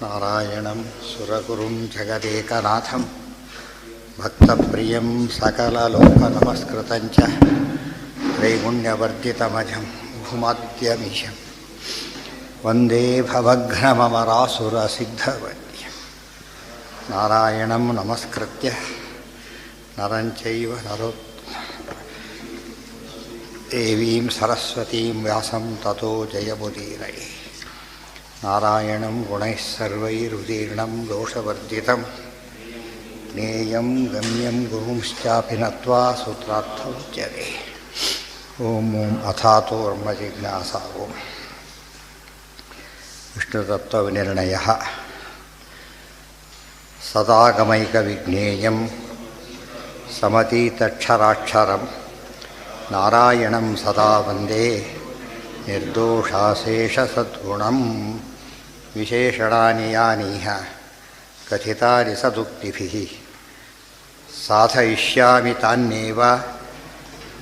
ನಾರಾಯಣಂ ಸುರಗುರುಂ ಜಗದೇಕನಾಥಂ ಭಕ್ತಪ್ರಿಯಂ ಸಕಲಲೋಕನಮಸ್ಕೃತಂಚ ತ್ರೈಗುಣ್ಯವರ್ಜಿತಮಜಂ ಭೂಮಾದ್ಯಮೀಶಂ ವಂದೇ ಭವಘ್ನಮರಾಸುರಸಿದ್ಧವನ್ಯಂ ನಾರಾಯಣಂ ನಮಸ್ಕೃತ್ಯ ನರಂಚೈವ ನರೋತ್ ದೇವೀಂ ಸರಸ್ವತೀಂ ವ್ಯಾಸಂ ತತೋ ಜಯಮುದೀರಯೇ ನಾರಾಯಣಂ ಗುಣೈಃ ಸರ್ವೈರುದೀರ್ಣಂ ದೋಷವರ್ಜಿತಂ ಜ್ಞೇಯಂ ಗಮ್ಯಂ ಗುರುಂಶ್ಚಾಪಿ ನತ್ವಾ ಸೂತ್ರಾರ್ಥೋಚ್ಯತೆ. ಓಂ ಓಂ ಅಥಾತೋರ್ಮ ಜಿಜ್ಞಾಸ. ಓಂ ವಿಷ್ಣುತತ್ವವಿನಿರ್ಣಯಃ. ಸದಾಗಮೈಕವಿಜ್ಞೇಯಂ ಸಮತೀತಕ್ಷರಾಕ್ಷರಂ ನಾರಾಯಣಂ ಸದಾ ವಂದೇ ನಿರ್ದೋಷಾಶೇಷಸದ್ಗುಣಂ. ವಿಶೇಷಣಾನಿ ಯಾನೀಹ ಕಥಿತಾನಿ ಸದುಕ್ತಿಭಿಃ ಸಾಧಯಿಷ್ಯಾಮಿ ತಾನ್ಯೇವ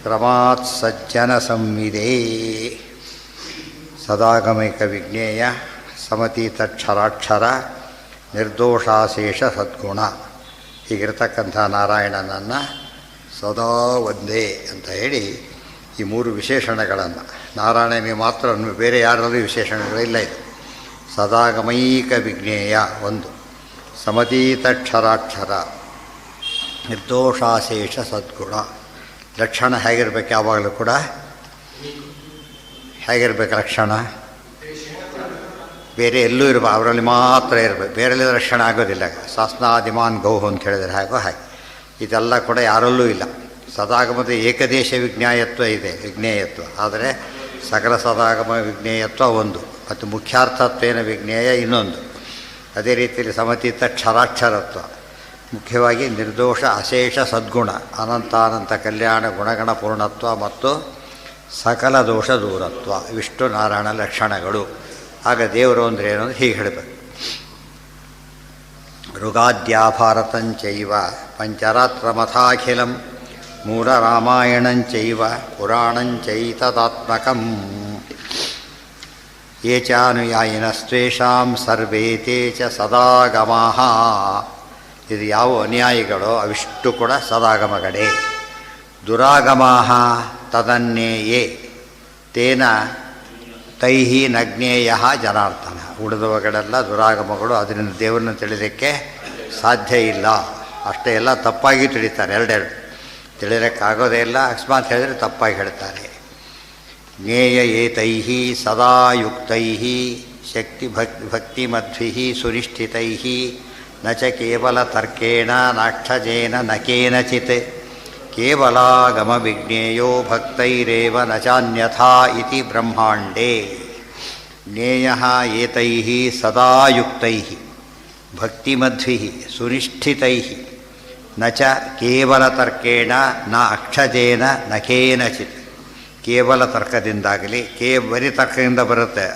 ಕ್ರಮಾತ್ ಸಜ್ಜನಸಂವಿದೇ. ಸದಾಗಮೈಕವಿಜ್ಞೇಯ ಸಮತೀತಕ್ಷರಾಕ್ಷರ ನಿರ್ದೋಷಾಶೇಷ ಸದ್ಗುಣ ಹೀಗಿರ್ತಕ್ಕಂಥ ನಾರಾಯಣನನ್ನು ಸದಾ ಒಂದೇ ಅಂತ ಹೇಳಿ ಈ ಮೂರು ವಿಶೇಷಣಗಳನ್ನು ನಾರಾಯಣನಿಗೆ ಮಾತ್ರ, ಬೇರೆ ಯಾರಲ್ಲೂ ವಿಶೇಷಣಗಳಿಲ್ಲ. ಇದು ಸದಾಗಮೈಕ ವಿಜ್ಞೇಯ ಒಂದು, ಸಮತೀತಕ್ಷರಾಕ್ಷರ, ನಿರ್ದೋಷಾಶೇಷ ಸದ್ಗುಣ. ಲಕ್ಷಣ ಹೇಗಿರ್ಬೇಕು? ಯಾವಾಗಲೂ ಕೂಡ ಹೇಗಿರ್ಬೇಕು ಲಕ್ಷಣ? ಬೇರೆ ಎಲ್ಲೂ ಇರಬೇಕು, ಅವರಲ್ಲಿ ಮಾತ್ರ ಇರಬೇಕು. ಬೇರೆಲ್ಲ ರಕ್ಷಣೆ ಆಗೋದಿಲ್ಲ. ಶಾಸ್ನಾದಿಮಾನ್ ಗೌಹು ಅಂತ ಹೇಳಿದರೆ ಹಾಗೋ ಹಾಗೆ ಇದೆಲ್ಲ ಕೂಡ ಯಾರಲ್ಲೂ ಇಲ್ಲ. ಸದಾಗಮದ ಏಕದೇಶ ವಿಜ್ಞೇಯತ್ವ ಇದೆ, ವಿಜ್ಞೇಯತ್ವ. ಆದರೆ ಸಕಲ ಸದಾಗಮ ವಿಜ್ಞೇಯತ್ವ ಒಂದು, ಮತ್ತು ಮುಖ್ಯಾರ್ಥತ್ವೇನ ವಿಜ್ಞೇಯ ಇನ್ನೊಂದು. ಅದೇ ರೀತಿಯಲ್ಲಿ ಸಮತೀತ ಕ್ಷರಾಕ್ಷರತ್ವ, ಮುಖ್ಯವಾಗಿ ನಿರ್ದೋಷ ಅಶೇಷ ಸದ್ಗುಣ, ಅನಂತಾನಂತ ಕಲ್ಯಾಣ ಗುಣಗಣ ಪೂರ್ಣತ್ವ ಮತ್ತು ಸಕಲ ದೋಷ ದೂರತ್ವ, ಇವಿಷ್ಟು ನಾರಾಯಣ ಲಕ್ಷಣಗಳು. ಆಗ ದೇವರು ಅಂದರೆ ಏನು ಅಂದರೆ ಹೀಗೆ ಹೇಳಬೇಕು. ಋಗಾದ್ಯಾಭಾರತಂಚೈವ ಪಂಚರಾತ್ರಮಥಾಖಿಲಂ ಮೂಢರಾಮಾಯಣಂಚೈವ ಪುರಾಣಂಚೈತದಾತ್ಮಕಂ ಯೇ ಚಾನುಯಾಯಿನಸ್ತ್ವೇಷಾಂ ಸರ್ವೇ ತೇ ಚ ಸದಾಗಮಾಃ. ಇದು ಯಾವ ಅನುಯಾಯಿಗಳೋ ಅವಿಷ್ಟು ಕೂಡ ಸದಾಗಮಗಳೇ. ದುರಾಗಮಾಃ ತದನ್ಯೇ ತೇನ ತೈಃ ನಜ್ಞೇಯಃ ಜನಾರ್ದನ. ಉಳಿದವುಗಳೆಲ್ಲ ದುರಾಗಮಗಳು, ಅದರಿಂದ ದೇವರನ್ನು ತಿಳಿಲಿಕ್ಕೆ ಸಾಧ್ಯ ಇಲ್ಲ. ಅಷ್ಟೇ, ಎಲ್ಲ ತಪ್ಪಾಗಿ ತಿಳಿತಾರೆ. ಎರಡೆರಡು ತಿಳಿಯೋಕ್ಕಾಗೋದೇ ಇಲ್ಲ. ಅಕಸ್ಮಾತ್ ಹೇಳಿದರೆ ತಪ್ಪಾಗಿ ಹೇಳ್ತಾರೆ. ಜ್ಞೇಯ ಏತೈಃ ಸದಾ ಯುಕ್ತೈಃ ಶಕ್ತಿ ಭಕ್ತಿಮದ್ಭಿಃ ಸುನಿಷ್ಠಿತೈಃ ನ ಚ ಕೇವಲ ತರ್ಕೇಣ ನಾಕ್ಷಜೇನ ನ ಕೇನಚಿತ್ ಕೇವಲಾಗಮ ವಿಜ್ಞೇಯೋ ಭಕ್ತೈರೇವ ನ ಚಾನ್ಯಥಾ ಇತಿ ಬ್ರಹ್ಮಾಂಡೇ. ಜ್ಞೇಯಃ ಏತೈಃ ಸದಾ ಯುಕ್ತೈಃ ಭಕ್ತಿಮದ್ಭಿಃ ಸುನಿಷ್ಠಿತೈಃ ನ ಚ ಕೇವಲ ತರ್ಕೇಣ ನ ಅಕ್ಷಜೇನ ನ ಕೇನಚಿತ್. ಕೇವಲ ತರ್ಕದಿಂದಾಗಲಿ, ಬರೀ ತರ್ಕದಿಂದ ಬರುತ್ತೆ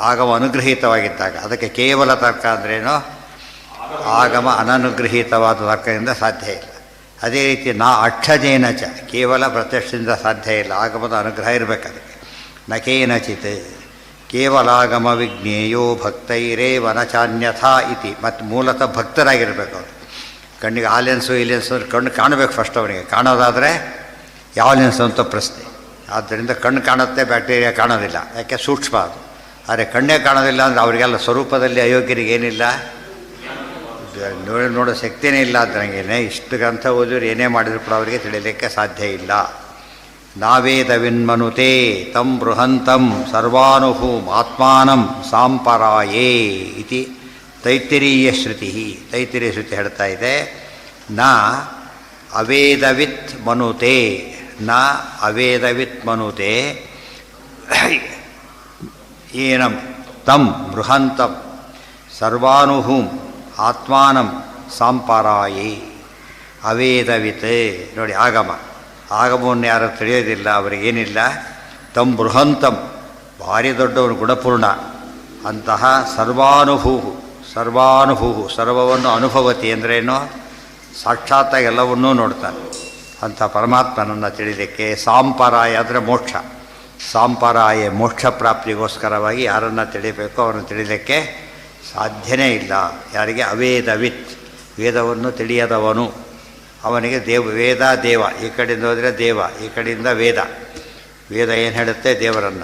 ಆಗಮ ಅನುಗ್ರಹೀತವಾಗಿದ್ದಾಗ. ಅದಕ್ಕೆ ಕೇವಲ ತರ್ಕ ಅಂದ್ರೇನು? ಆಗಮ ಅನನುಗ್ರಹೀತವಾದ ತರ್ಕದಿಂದ ಸಾಧ್ಯ ಇಲ್ಲ. ಅದೇ ರೀತಿ ನಾ ಅಕ್ಷಜೇನ ಚ, ಕೇವಲ ಪ್ರತ್ಯಕ್ಷದಿಂದ ಸಾಧ್ಯ ಇಲ್ಲ, ಆಗಮದ ಅನುಗ್ರಹ ಇರಬೇಕು ಅದಕ್ಕೆ. ನ ಕೇನಚಿತ್ ಕೇವಲಾಗಮ ವಿಜ್ಞೇಯೋ ಭಕ್ತೈರೇವ ನ ಚಾನ್ಯಥಾ ಇತಿ. ಮತ್ತು ಮೂಲತಃ ಭಕ್ತರಾಗಿರಬೇಕು ಅವರು. ಕಣ್ಣಿಗೆ ಆ ಲೆನ್ಸು ಈ ಲೆನ್ಸು, ಕಣ್ಣು ಕಾಣಬೇಕು ಫಸ್ಟ್ ಅವನಿಗೆ. ಕಾಣೋದಾದರೆ ಯಾವ ಲೆನ್ಸು ಅಂತ ಪ್ರಶ್ನೆ. ಆದ್ದರಿಂದ ಕಣ್ಣು ಕಾಣುತ್ತೆ, ಬ್ಯಾಕ್ಟೀರಿಯಾ ಕಾಣೋದಿಲ್ಲ. ಯಾಕೆ? ಸೂಕ್ಷ್ಮ ಅದು. ಆದರೆ ಕಣ್ಣೇ ಕಾಣೋದಿಲ್ಲ ಅಂದರೆ ಅವರಿಗೆಲ್ಲ ಸ್ವರೂಪದಲ್ಲಿ ಅಯೋಗ್ಯರಿಗೆ ಏನಿಲ್ಲ, ನೋಡೋ ಶಕ್ತಿಯೇ ಇಲ್ಲ. ಅದ್ರಂಗೇನೆ ಇಷ್ಟು ಗ್ರಂಥ ಓದಿದ್ರು ಏನೇ ಮಾಡಿದ್ರು ಕೂಡ ಅವರಿಗೆ ತಿಳಿಯಲಿಕ್ಕೆ ಸಾಧ್ಯ ಇಲ್ಲ. ನಾವೇದವಿನ್ಮನುತೆ ತಂ ಬೃಹಂತಂ ಸರ್ವಾನುಭೂಮ್ ಆತ್ಮಾನಂ ಸಾಂಪರಾಯೇ ಇತಿ ತೈತ್ತಿರೀಯ ಶ್ರುತಿ. ತೈತ್ತಿರೀಯ ಶ್ರುತಿ ಹೇಳ್ತಾ ಇದೆ, ನ ಅವೇದವಿತ್ ಮನುತೆ, ನ ಅವೇದವಿತ್ ಮನುತೆ ಏನಂ ತಂ ಬೃಹಂತಂ ಸರ್ವಾನುಭೂಮ್ ಆತ್ಮಾನಂ ಸಾಂಪರಾಯೇ. ಅವೇದವಿತ್ ನೋಡಿ, ಆಗಮವನ್ನು ಯಾರು ತಿಳಿಯೋದಿಲ್ಲ, ಅವರಿಗೇನಿಲ್ಲ. ತಂ ಬೃಹಂತಂ, ಭಾರಿ ದೊಡ್ಡವನು, ಗುಣಪೂರ್ಣ ಅಂತಹ ಸರ್ವಾನುಭೂ, ಸರ್ವವನ್ನು ಅನುಭವತಿ ಅಂದ್ರೇನು? ಸಾಕ್ಷಾತ್ತಾಗಿ ಎಲ್ಲವನ್ನೂ ನೋಡ್ತಾನೆ ಅಂಥ ಪರಮಾತ್ಮನನ್ನು ತಿಳಿಲಿಕ್ಕೆ ಸಾಂಪರಾಯ ಅಂದರೆ ಮೋಕ್ಷ. ಸಾಂಪರಾಯ ಮೋಕ್ಷ ಪ್ರಾಪ್ತಿಗೋಸ್ಕರವಾಗಿ ಯಾರನ್ನು ತಿಳಿಬೇಕೋ ಅವರನ್ನು ತಿಳಿಲಿಕ್ಕೆ ಸಾಧ್ಯನೇ ಇಲ್ಲ. ಯಾರಿಗೆ? ಅವೇದವಿತ್, ವೇದವನ್ನು ತಿಳಿಯದವನು ಅವನಿಗೆ ವೇದ ದೇವ, ಈ ಕಡೆಯಿಂದ ಹೋದರೆ ದೇವ, ಈ ಕಡೆಯಿಂದ ವೇದ. ವೇದ ಏನು ಹೇಳುತ್ತೆ? ದೇವರನ್ನ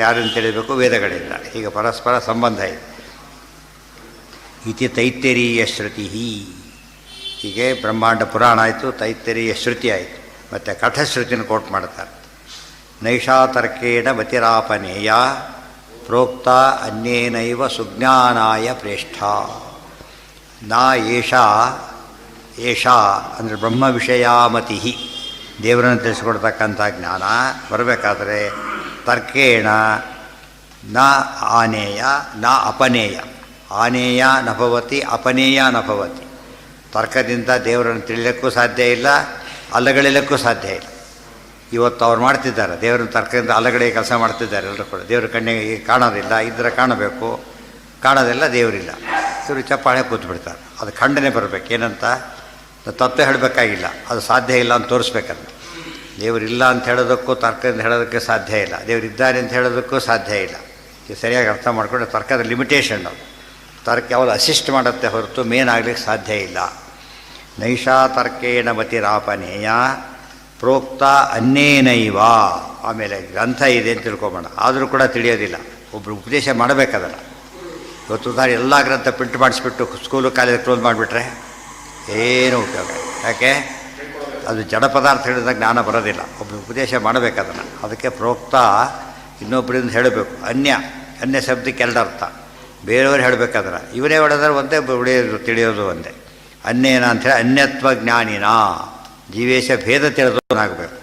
ಯಾರನ್ನು ತಿಳಿಯಬೇಕು? ವೇದಗಳಿಂದ. ಹೀಗೆ ಪರಸ್ಪರ ಸಂಬಂಧ ಇದೆ. ಇತಿ ತೈತ್ತರೀಯ ಶ್ರುತಿ. ಹೀಗೆ ಬ್ರಹ್ಮಾಂಡ ಪುರಾಣ ಆಯಿತು, ತೈತ್ತರೀಯ ಶ್ರುತಿ ಆಯಿತು. ಮತ್ತು ಕಠಶ್ರುತಿನ ಕೋಟ್ ಮಾಡ್ತಾರೆ. ನೈಷಾತರ್ಕೇಣ ಮತಿರಾಪನೇಯ ಪ್ರೋಕ್ತ ಅನ್ಯೇನೈವ ಸುಜ್ಞಾನಾಯ ಪ್ರೇಷ್ಠ. ನಾ ಏಷಾ ಅಂದರೆ ಬ್ರಹ್ಮ ವಿಷಯಾಮತಿ, ದೇವರನ್ನು ತಿಳಿಸ್ಕೊಡ್ತಕ್ಕಂಥ ಜ್ಞಾನ ಬರಬೇಕಾದ್ರೆ ತರ್ಕೇಣ ನ ಆನೇಯ ನ ಅಪನೇಯ. ಆನೇಯ ನಭವತಿ, ಅಪನೇಯ ನಭವತಿ. ತರ್ಕದಿಂದ ದೇವರನ್ನು ತಿಳಿಯೋಕ್ಕೂ ಸಾಧ್ಯ ಇಲ್ಲ, ಅಲ್ಲಗಳಿಲ್ಲಕ್ಕೂ ಸಾಧ್ಯ ಇಲ್ಲ. ಇವತ್ತು ಅವ್ರು ಮಾಡ್ತಿದ್ದಾರೆ, ದೇವರನ್ನ ತರ್ಕದಿಂದ ಅಲ್ಲಗಡೆ ಕೆಲಸ ಮಾಡ್ತಿದ್ದಾರೆ. ಎಲ್ಲರೂ ಕೂಡ ದೇವ್ರ ಕಣ್ಣಿಗೆ ಕಾಣೋದಿಲ್ಲ, ಇದ್ರೆ ಕಾಣಬೇಕು, ಕಾಣೋದಿಲ್ಲ, ದೇವರಿಲ್ಲ. ಇವರು ಚಪ್ಪಾಳೆ ಕೂತ್ಬಿಡ್ತಾರೆ. ಅದು ಖಂಡನೆ ಬರಬೇಕು. ಏನಂತ? ತತ್ವ ಹೇಳಬೇಕಾಗಿಲ್ಲ, ಅದು ಸಾಧ್ಯ ಇಲ್ಲ ಅಂತ ತೋರಿಸ್ಬೇಕಂತ. ದೇವರಿಲ್ಲ ಅಂತ ಹೇಳೋದಕ್ಕೂ ತರ್ಕದಿಂದ ಹೇಳೋದಕ್ಕೆ ಸಾಧ್ಯ ಇಲ್ಲ, ದೇವರಿದ್ದಾನೆ ಅಂತ ಹೇಳೋದಕ್ಕೂ ಸಾಧ್ಯ ಇಲ್ಲ. ಇದು ಸರಿಯಾಗಿ ಅರ್ಥ ಮಾಡಿಕೊಂಡ್ರೆ ತರ್ಕದ ಲಿಮಿಟೇಷನ್ ಅದು. ತರ್ಕ ಯಾವುದು ಅಸಿಸ್ಟ್ ಮಾಡುತ್ತೆ ಹೊರತು ಮೇನ್ ಆಗಲಿಕ್ಕೆ ಸಾಧ್ಯ ಇಲ್ಲ. ನೈಷಾ ತರ್ಕೇಣ ಮತಿರಾಪನೇಯ ಪ್ರೋಕ್ತ ಅನ್ನೇನೈವ. ಆಮೇಲೆ ಗ್ರಂಥ ಇದೆ ಅಂತ ತಿಳ್ಕೊಬೋಣ, ಆದರೂ ಕೂಡ ತಿಳಿಯೋದಿಲ್ಲ. ಒಬ್ಬರು ಉಪದೇಶ ಮಾಡಬೇಕದಲ್ಲ. ಇವತ್ತು ಉದಾಹರಣೆ ಎಲ್ಲ ಗ್ರಂಥ ಪ್ರಿಂಟ್ ಮಾಡಿಸ್ಬಿಟ್ಟು ಸ್ಕೂಲು ಕಾಲೇಜ್ ಕ್ಲೋಸ್ ಮಾಡಿಬಿಟ್ರೆ ಏನೂ ಉಪಯೋಗ. ಯಾಕೆ? ಅದು ಜಡ ಪದಾರ್ಥ ಹೇಳಿದಾಗ ಜ್ಞಾನ ಬರೋದಿಲ್ಲ. ಒಬ್ಬರು ಉಪದೇಶ ಮಾಡಬೇಕದನ್ನು. ಅದಕ್ಕೆ ಪ್ರೋಕ್ತ ಇನ್ನೊಬ್ಬರಿಂದ ಹೇಳಬೇಕು. ಅನ್ಯ ಶಬ್ದಕ್ಕೆ ಎರಡು ಅರ್ಥ. ಬೇರೆಯವರು ಹೇಳಬೇಕಾದ್ರೆ ಇವರೇ ಹೊಡೆದ್ರೆ ಒಂದೇ, ಉಳಿಯೋದು ತಿಳಿಯೋದು ಒಂದೇ. ಅನ್ಯೇನ ಅಂಥೇಳಿ ಅನ್ಯತ್ವ ಜ್ಞಾನಿನ, ಜೀವೇಶ ಭೇದ ತಿಳಿದವನಾಗಬೇಕು.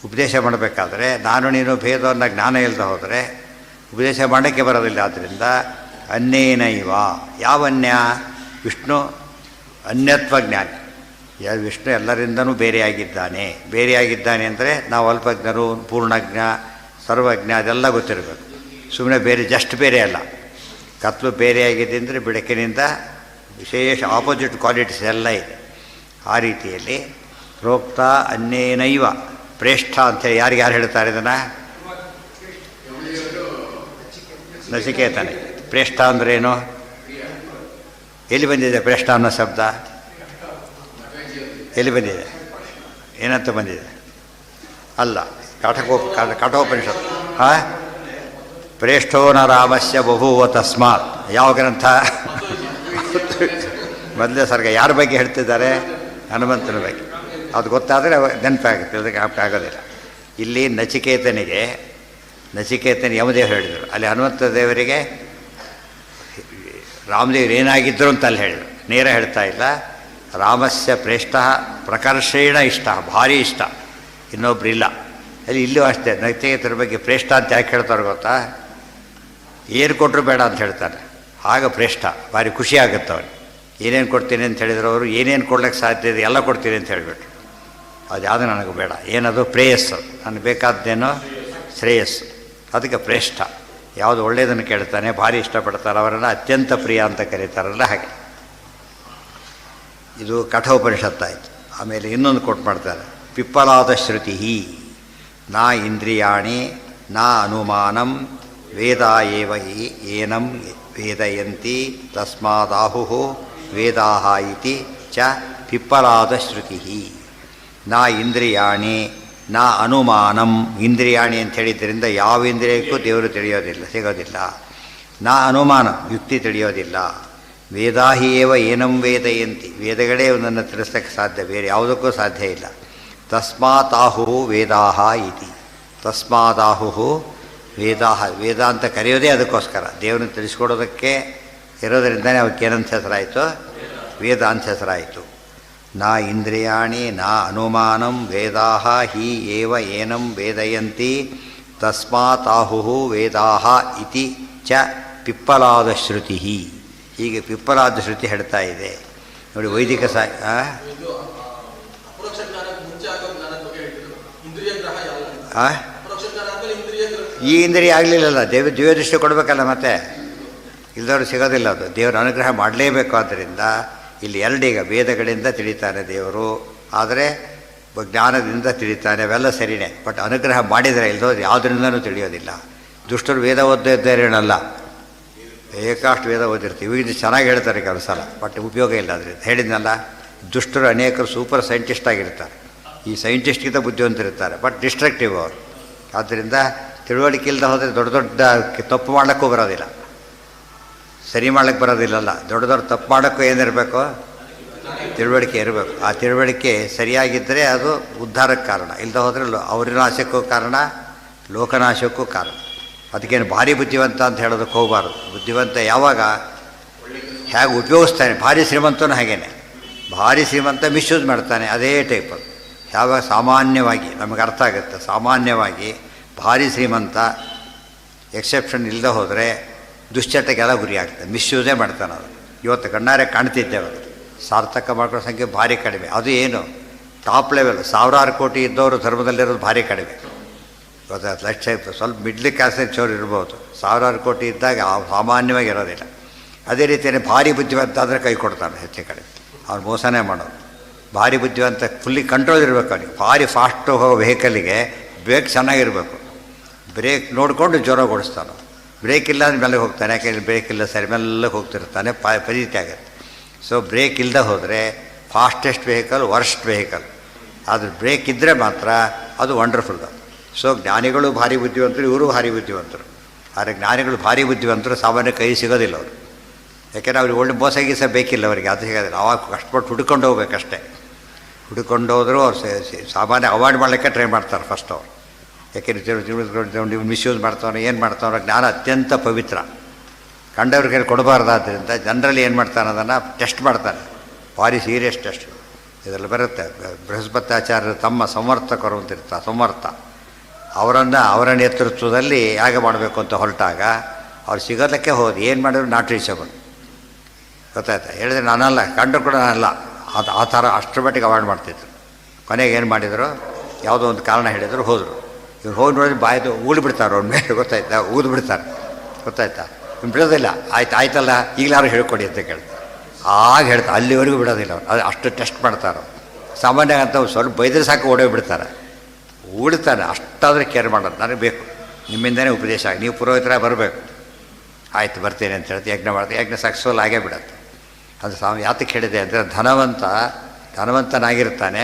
ಉಪದೇಶ ಮಾಡಬೇಕಾದ್ರೆ ನಾನು ನೀನು ಭೇದವನ್ನು ಜ್ಞಾನ ಇಲ್ಲದೆ ಹೋದರೆ ಉಪದೇಶ ಮಾಡೋಕ್ಕೆ ಬರೋದಿಲ್ಲ. ಆದ್ದರಿಂದ ಅನ್ಯೇನೈವ. ಯಾವನ್ಯ? ವಿಷ್ಣು ಅನ್ಯತ್ವ ಜ್ಞಾನಿ. ವಿಷ್ಣು ಎಲ್ಲರಿಂದನೂ ಬೇರೆಯಾಗಿದ್ದಾನೆ. ಬೇರೆಯಾಗಿದ್ದಾನೆ ಅಂದರೆ ನಾವು ಅಲ್ಪಜ್ಞರು, ಪೂರ್ಣಜ್ಞ, ಸರ್ವಜ್ಞ, ಅದೆಲ್ಲ ಗೊತ್ತಿರಬೇಕು. ಸುಮ್ಮನೆ ಬೇರೆ, ಜಸ್ಟ್ ಬೇರೆ ಅಲ್ಲ. ಕತ್ಲು ಬೇರೆಯಾಗಿದೆ ಅಂದರೆ ಬೆಳಕಿನಿಂದ ವಿಶೇಷ ಆಪೋಸಿಟ್ ಕ್ವಾಲಿಟೀಸ್ ಎಲ್ಲ ಇದೆ. ಆ ರೀತಿಯಲ್ಲಿ ಪ್ರೋಕ್ತ ಅನ್ಯೇನೈವ ಪ್ರೇಷ್ಠ ಅಂಥೇಳಿ ಯಾರು ಹೇಳ್ತಾರೆ ಇದನ್ನು? ನಚಿಕೇತನೆ. ಪ್ರೇಷ್ಠ ಅಂದ್ರೇನು? ಎಲ್ಲಿ ಬಂದಿದೆ ಪ್ರೇಷ್ಠ ಅನ್ನೋ ಶಬ್ದ? ಎಲ್ಲಿ ಬಂದಿದೆ? ಏನಂತ ಬಂದಿದೆ? ಅಲ್ಲ, ಕಠೋಪನಿಷತ್ತು. ಪ್ರೇಷ್ಠೋ ನ ರಾಮಸ್ಯ ಬಭೂವ ತಸ್ಮಾತ್. ಯಾವ ಗ್ರಂಥ? ಮೊದಲೇ ಸರ್ಗ. ಯಾರ ಬಗ್ಗೆ ಹೇಳ್ತಿದ್ದಾರೆ? ಹನುಮಂತನ ಬಗ್ಗೆ. ಅದು ಗೊತ್ತಾದರೆ ನೆನಪಾಗುತ್ತೆ, ಅದಕ್ಕೆ ಆಗೋದಿಲ್ಲ. ಇಲ್ಲಿ ನಚಿಕೇತನಿಗೆ ಯಮದೇವರು ಹೇಳಿದರು, ಅಲ್ಲಿ ಹನುಮಂತ ದೇವರಿಗೆ ರಾಮದೇವರು ಏನಾಗಿದ್ದರು ಅಂತ ಅಲ್ಲಿ ಹೇಳಿದರು. ನೇರ ಹೇಳ್ತಾ ಇಲ್ಲ. ರಾಮಸ್ಯ ಪ್ರೇಷ್ಠ ಪ್ರಕರ್ಷೇಣ ಇಷ್ಟ, ಭಾರಿ ಇಷ್ಟ, ಇನ್ನೊಬ್ಬರಿಲ್ಲ. ಅಲ್ಲಿ ಇಲ್ಲೂ ಅಷ್ಟೇ. ನಚಿಕೇತರ ಬಗ್ಗೆ ಪ್ರೇಷ್ಠ ಅಂತ ಯಾಕೆ ಹೇಳ್ತಾರೆ ಗೊತ್ತಾ? ಏನು ಕೊಟ್ಟರು ಬೇಡ ಅಂತ ಹೇಳ್ತಾರೆ. ಆಗ ಪ್ರೇಷ್ಠ ಭಾರಿ ಖುಷಿ ಆಗುತ್ತೆ ಅವನು. ಏನೇನು ಕೊಡ್ತೀನಿ ಅಂತ ಹೇಳಿದ್ರು ಅವರು. ಏನೇನು ಕೊಡ್ಲಿಕ್ಕೆ ಸಾಧ್ಯ ಇದೆ ಎಲ್ಲ ಕೊಡ್ತೀನಿ ಅಂತ ಹೇಳಿಬಿಟ್ರು. ಅದು ಯಾವುದು ನನಗೆ ಬೇಡ. ಏನದು? ಪ್ರೇಯಸ್ಸು. ನನಗೆ ಬೇಕಾದ್ದೇನೋ ಶ್ರೇಯಸ್ಸು. ಅದಕ್ಕೆ ಪ್ರೇಷ್ಠ. ಯಾವುದು ಒಳ್ಳೆಯದನ್ನು ಕೇಳ್ತಾನೆ, ಭಾರಿ ಇಷ್ಟಪಡ್ತಾರೆ, ಅವರನ್ನು ಅತ್ಯಂತ ಪ್ರಿಯ ಅಂತ ಕರೀತಾರಲ್ಲ ಹಾಗೆ. ಇದು ಕಠೋಪನಿಷತ್ತಾಯಿತು. ಆಮೇಲೆ ಇನ್ನೊಂದು ಕೊಟ್ಟು ಮಾಡ್ತಾರೆ. ಪಿಪ್ಪಲಾದ ಶ್ರುತಿ ನಾ ಇಂದ್ರಿಯಾಣಿ ನಾ ಅನುಮಾನಂ ವೇದ ಏವ ಏನಂ ವೇದಯಂತಿ ತಸ್ಮಾದಾಹು ವೇದಾಹ ಇತಿ ಚ ಪಿಪ್ಪಲಾದ ಶ್ರುತಿ. ನಾ ಇಂದ್ರಿಯಾಣಿ ನಾ ಅನುಮಾನಂ. ಇಂದ್ರಿಯಾಣಿ ಅಂತ ಹೇಳಿದ್ದರಿಂದ ಯಾವ ಇಂದ್ರಿಯಕ್ಕೂ ದೇವರು ಸಿಗೋದಿಲ್ಲ. ನಾ ಅನುಮಾನ, ಯುಕ್ತಿ ತಿಳಿಯೋದಿಲ್ಲ. ವೇದಾಹಿ ಏವ ಏನಂ ವೇದಯಂತಿ. ವೇದಗಳೇ ಒಂದನ್ನು ತಿಳಿಸೋಕ್ಕೆ ಸಾಧ್ಯ, ಬೇರೆ ಯಾವುದಕ್ಕೂ ಸಾಧ್ಯ ಇಲ್ಲ. ತಸ್ಮಾತಾಹು ವೇದಾಹ ಇತಿ. ತಸ್ಮಾದಾಹು ವೇದಾಹ. ವೇದ ಅಂತ ಕರೆಯೋದೇ ಅದಕ್ಕೋಸ್ಕರ, ದೇವರನ್ನು ತಿಳಿಸ್ಕೊಡೋದಕ್ಕೆ ಇರೋದರಿಂದನೇ ಅವಕ್ಕೆ ಏನಂತ ಹೆಸರಾಯಿತು? ವೇದ ಅಂತ ಹೆಸರಾಯಿತು. ನಾ ಇಂದ್ರಿಯಾಣಿ ನಾ ಅನುಮಾನಂ ವೇದಾಹ ಹಿ ಏವ ಏನಂ ವೇದಯಂತಿ ತಸ್ಮಾತಾಹು ವೇದಾಹ ಇತಿ ಚ ಪಿಪ್ಪಲಾದ ಶ್ರುತಿ. ಹೀಗೆ ಪಿಪ್ಪಲಾದ ಶ್ರುತಿ ಹೇಳ್ತಾ ಇದೆ ನೋಡಿ. ವೈದಿಕ ಈ ಇಂದ್ರಿಯ ಆಗಲಿಲ್ಲಲ್ಲ, ದಿವ್ಯ ದೃಷ್ಟಿ ಕೊಡಬೇಕಲ್ಲ, ಮತ್ತೆ ಇಲ್ಲದವ್ರು ಸಿಗೋದಿಲ್ಲ. ಅದು ದೇವರ ಅನುಗ್ರಹ ಮಾಡಲೇಬೇಕು. ಆದ್ದರಿಂದ ಇಲ್ಲಿ ಎರಡೀಗ ವೇದಗಳಿಂದ ತಿಳಿತಾನೆ ದೇವರು, ಆದರೆ ಜ್ಞಾನದಿಂದ ತಿಳಿತಾನೆ, ಅವೆಲ್ಲ ಸರಿಯೇ. ಬಟ್ ಅನುಗ್ರಹ ಮಾಡಿದರೆ ಇಲ್ಲದವ್ರು ಯಾವುದರಿಂದನೂ ತಿಳಿಯೋದಿಲ್ಲ. ದುಷ್ಟರು ವೇದ ಓದ್ತಾ ಇದ್ದಾರೇನಲ್ಲ, ಬೇಕಾಷ್ಟು ವೇದ ಓದಿರ್ತೀವಿ. ಇದು ಚೆನ್ನಾಗಿ ಹೇಳ್ತಾರೆ ಕೆಲವು ಸಲ, ಬಟ್ ಉಪಯೋಗ ಇಲ್ಲ ಅದರಿಂದ. ಹೇಳಿದ್ನಲ್ಲ, ದುಷ್ಟರು ಅನೇಕರು ಸೂಪರ್ ಸೈಂಟಿಸ್ಟ್ ಆಗಿರ್ತಾರೆ, ಈ ಸೈಂಟಿಸ್ಟ್ಗಿಂತ ಬುದ್ಧಿವಂತರಿರ್ತಾರೆ, ಬಟ್ ಡಿಸ್ಟ್ರಕ್ಟಿವ್ ಅವರು. ಆದ್ದರಿಂದ ತಿಳುವಳಿಕೆ ಇಲ್ಲದೆ ಹೋದರೆ ದೊಡ್ಡ ದೊಡ್ಡ ತಪ್ಪು ಮಾಡೋಕ್ಕೂ ಬರೋದಿಲ್ಲ, ಸರಿ ಮಾಡೋಕ್ಕೆ ಬರೋದಿಲ್ಲಲ್ಲ. ದೊಡ್ಡ ದೊಡ್ಡ ತಪ್ಪು ಮಾಡೋಕ್ಕೂ ಏನಿರಬೇಕು? ತಿಳುವಳಿಕೆ ಇರಬೇಕು. ಆ ತಿಳುವಳಿಕೆ ಸರಿಯಾಗಿದ್ದರೆ ಅದು ಉದ್ಧಾರಕ್ಕೆ ಕಾರಣ, ಇಲ್ಲದೆ ಹೋದರೆ ಅವ್ರ ನಾಶಕ್ಕೂ ಕಾರಣ, ಲೋಕನಾಶಕ್ಕೂ ಕಾರಣ. ಅದಕ್ಕೇನು ಭಾರಿ ಬುದ್ಧಿವಂತ ಅಂತ ಹೇಳೋದಕ್ಕೆ ಹೋಗಬಾರ್ದು. ಬುದ್ಧಿವಂತ ಯಾವಾಗ ಹೇಗೆ ಉಪಯೋಗಿಸ್ತಾನೆ, ಭಾರಿ ಶ್ರೀಮಂತನೂ ಹಾಗೇನೆ. ಭಾರಿ ಶ್ರೀಮಂತ ಮಿಸ್ಯೂಸ್ ಮಾಡ್ತಾನೆ, ಅದೇ ಟೈಪ್. ಯಾವಾಗ ಸಾಮಾನ್ಯವಾಗಿ ನಮಗೆ ಅರ್ಥ ಆಗುತ್ತೆ, ಸಾಮಾನ್ಯವಾಗಿ ಭಾರಿ ಶ್ರೀಮಂತ ಎಕ್ಸೆಪ್ಷನ್ ಇಲ್ಲದೆ ಹೋದರೆ ದುಶ್ಚಟಕ್ಕೆಲ್ಲ ಗುರಿ ಆಗ್ತದೆ, ಮಿಸ್ಯೂಸೇ ಮಾಡ್ತಾನೆ. ಅದು ಇವತ್ತು ಕಣ್ಣಾರೆ ಕಾಣ್ತಿದ್ದೇವೆ. ಅದು ಸಾರ್ಥಕ ಮಾಡ್ಕೊಳ್ಳೋ ಸಂಖ್ಯೆ ಭಾರಿ ಕಡಿಮೆ. ಅದು ಏನು ಟಾಪ್ ಲೆವೆಲ್, ಸಾವಿರಾರು ಕೋಟಿ ಇದ್ದವರು ಧರ್ಮದಲ್ಲಿರೋದು ಭಾರಿ ಕಡಿಮೆ. ಇವತ್ತು ಲಕ್ಷ ಸ್ವಲ್ಪ ಮಿಡ್ಲ್ ಕ್ಲಾಸಿನ ಚೋರು ಇರ್ಬೋದು, ಸಾವಿರಾರು ಕೋಟಿ ಇದ್ದಾಗ ಸಾಮಾನ್ಯವಾಗಿ ಇರೋದಿಲ್ಲ. ಅದೇ ರೀತಿಯೇ ಭಾರಿ ಬುದ್ಧಿವಂತ ಆದರೆ ಕೈ ಕೊಡ್ತಾನೆ ಹೆಚ್ಚು ಕಡೆ, ಅವ್ನು ಮೋಸನೇ ಮಾಡೋದು. ಭಾರಿ ಬುದ್ಧಿವಂತ ಫುಲ್ಲಿ ಕಂಟ್ರೋಲ್ ಇರಬೇಕು ಅವನಿಗೆ. ಭಾರಿ ಫಾಸ್ಟ್ ಹೋಗೋ ವೆಹಿಕಲ್ಲಿಗೆ ಬ್ರೇಕ್ ಚೆನ್ನಾಗಿರಬೇಕು, ಬ್ರೇಕ್ ನೋಡಿಕೊಂಡು ಜೋರ ಓಡಿಸ್ತಾನೆ. ಬ್ರೇಕ್ ಇಲ್ಲ ಅಂದ್ರೆ ಮೇಲೆ ಹೋಗ್ತಾನೆ, ಯಾಕೆಂದರೆ ಬ್ರೇಕ್ ಇಲ್ಲ ಸರಿ ಮೆಲ್ಲಗೆ ಹೋಗ್ತಿರ್ತಾನೆ, ಪರಿಸ್ಥಿತಿ ಆಗುತ್ತೆ. ಸೊ ಬ್ರೇಕ್ ಇಲ್ಲದೆ ಹೋದರೆ ಫಾಸ್ಟೆಸ್ಟ್ ವೆಹಿಕಲ್ ವರ್ಸ್ಟ್ ವೆಹಿಕಲ್. ಆದರೆ ಬ್ರೇಕ್ ಇದ್ದರೆ ಮಾತ್ರ ಅದು ವಂಡರ್ಫುಲ್. ಸೊ ಜ್ಞಾನಿಗಳು ಭಾರಿ ಬುದ್ಧಿವಂತರು, ಇವರು ಭಾರಿ ಬುದ್ಧಿವಂತರು. ಆದರೆ ಜ್ಞಾನಿಗಳು ಭಾರಿ ಬುದ್ಧಿವಂತರು ಸಾಮಾನ್ಯ ಕೈ ಸಿಗೋದಿಲ್ಲ ಅವರು, ಯಾಕೆಂದರೆ ಅವ್ರಿಗೆ ಒಳ್ಳೆ ಮೋಸ ಗೀಸ ಬೇಕಿಲ್ಲ ಅವರಿಗೆ, ಅದು ಸಿಗೋದಿಲ್ಲ. ಅವಾಗ ಕಷ್ಟಪಟ್ಟು ಹುಡ್ಕೊಂಡು ಹೋಗ್ಬೇಕಷ್ಟೇ. ಹುಡ್ಕೊಂಡು ಹೋದರೂ ಅವ್ರು ಸಾಮಾನ್ಯ ಅವಾಯ್ಡ್ ಮಾಡಲಿಕ್ಕೆ ಟ್ರೈ ಮಾಡ್ತಾರೆ ಫಸ್ಟ್ ಅವರು. ಯಾಕೆಂದರೆ ನೀವು ಮಿಸ್ಯೂಸ್ ಮಾಡ್ತಾವ್ರೆ, ಏನು ಮಾಡ್ತಾವ್ರೆ. ಜ್ಞಾನ ಅತ್ಯಂತ ಪವಿತ್ರ, ಕಂಡವ್ರ ಕೈಲಿ ಕೊಡಬಾರ್ದಾದ್ದರಿಂದ ಜನರಲ್ಲಿ ಏನು ಮಾಡ್ತಾನೆ ಅದನ್ನು ಟೆಸ್ಟ್ ಮಾಡ್ತಾನೆ, ಭಾರಿ ಸೀರಿಯಸ್ ಟೆಸ್ಟ್. ಇದರಲ್ಲಿ ಬರುತ್ತೆ, ಬೃಹಸ್ಪತ್ಯಾಚಾರ್ಯರು ತಮ್ಮ ಸಂವರ್ತಕರು ಅಂತಿರ್ತಾರೆ, ಸಂವರ್ತ, ಅವರ ನೇತೃತ್ವದಲ್ಲಿ ಯಾಗ ಮಾಡಬೇಕು ಅಂತ ಹೊರಟಾಗ ಅವ್ರು ಸಿಗೋದಕ್ಕೆ ಹೋದು ಏನು ಮಾಡಿದ್ರು ನಾಟ್ ರೀಚಬಲ್. ಗೊತ್ತಾಯ್ತಾ? ಹೇಳಿದ್ರೆ ನಾನಲ್ಲ, ಕಂಡರು ಕೂಡ ನಾನಲ್ಲ, ಅದು ಆ ಥರ ಅಷ್ಟರ ಮಟ್ಟಿಗೆ ಅವಾಯ್ಡ್ ಮಾಡ್ತಿದ್ರು. ಕೊನೆಗೆ ಏನು ಮಾಡಿದರು, ಯಾವುದೋ ಒಂದು ಕಾರಣ ಹೇಳಿದರು, ಹೋದರು. ಇವ್ರು ಹೋಗಿ ನೋಡಿದ್ರೆ ಬಾಯ್ದು ಊದ್ಬಿಡ್ತಾರೆ ಅವ್ರ ಮೇಲೆ, ಗೊತ್ತಾಯ್ತಾ? ಊದ್ಬಿಡ್ತಾರೆ, ಗೊತ್ತಾಯ್ತಾ? ಇವ್ನು ಬಿಡೋದಿಲ್ಲ. ಆಯ್ತಲ್ಲ ಈಗಲಾರು ಹೇಳ್ಕೊಡಿ ಅಂತ ಕೇಳ್ತಾರೆ. ಆಗ ಹೇಳ್ತಾರೆ, ಅಲ್ಲಿವರೆಗೂ ಬಿಡೋದಿಲ್ಲ ಅವ್ರು, ಅದು ಅಷ್ಟು ಟೆಸ್ಟ್ ಮಾಡ್ತಾರೆ. ಸಾಮಾನ್ಯ ಅಂತ ಸ್ವಲ್ಪ ಬೈದ್ರೆ ಸಾಕು ಓಡೋಗ್ಬಿಡ್ತಾರೆ, ಊಡ್ತಾನೆ. ಅಷ್ಟಾದರೆ ಕೇರ್ ಮಾಡೋದು, ನನಗೆ ಬೇಕು, ನಿಮ್ಮಿಂದನೇ ಉಪದೇಶ ಆಗಿ, ನೀವು ಪುರೋಹಿತರ ಬರಬೇಕು. ಆಯಿತು ಬರ್ತೀನಿ ಅಂತ ಹೇಳ್ತೀವಿ, ಯಜ್ಞ ಮಾಡ್ತೀವಿ, ಯಜ್ಞ ಸಕ್ಸಸ್ಫುಲ್ ಆಗೇ ಬಿಡತ್ತೆ. ಅದು ಯಾತಕ್ಕೆ ಹೇಳಿದೆ ಅಂದರೆ ಧನವಂತನಾಗಿರ್ತಾನೆ,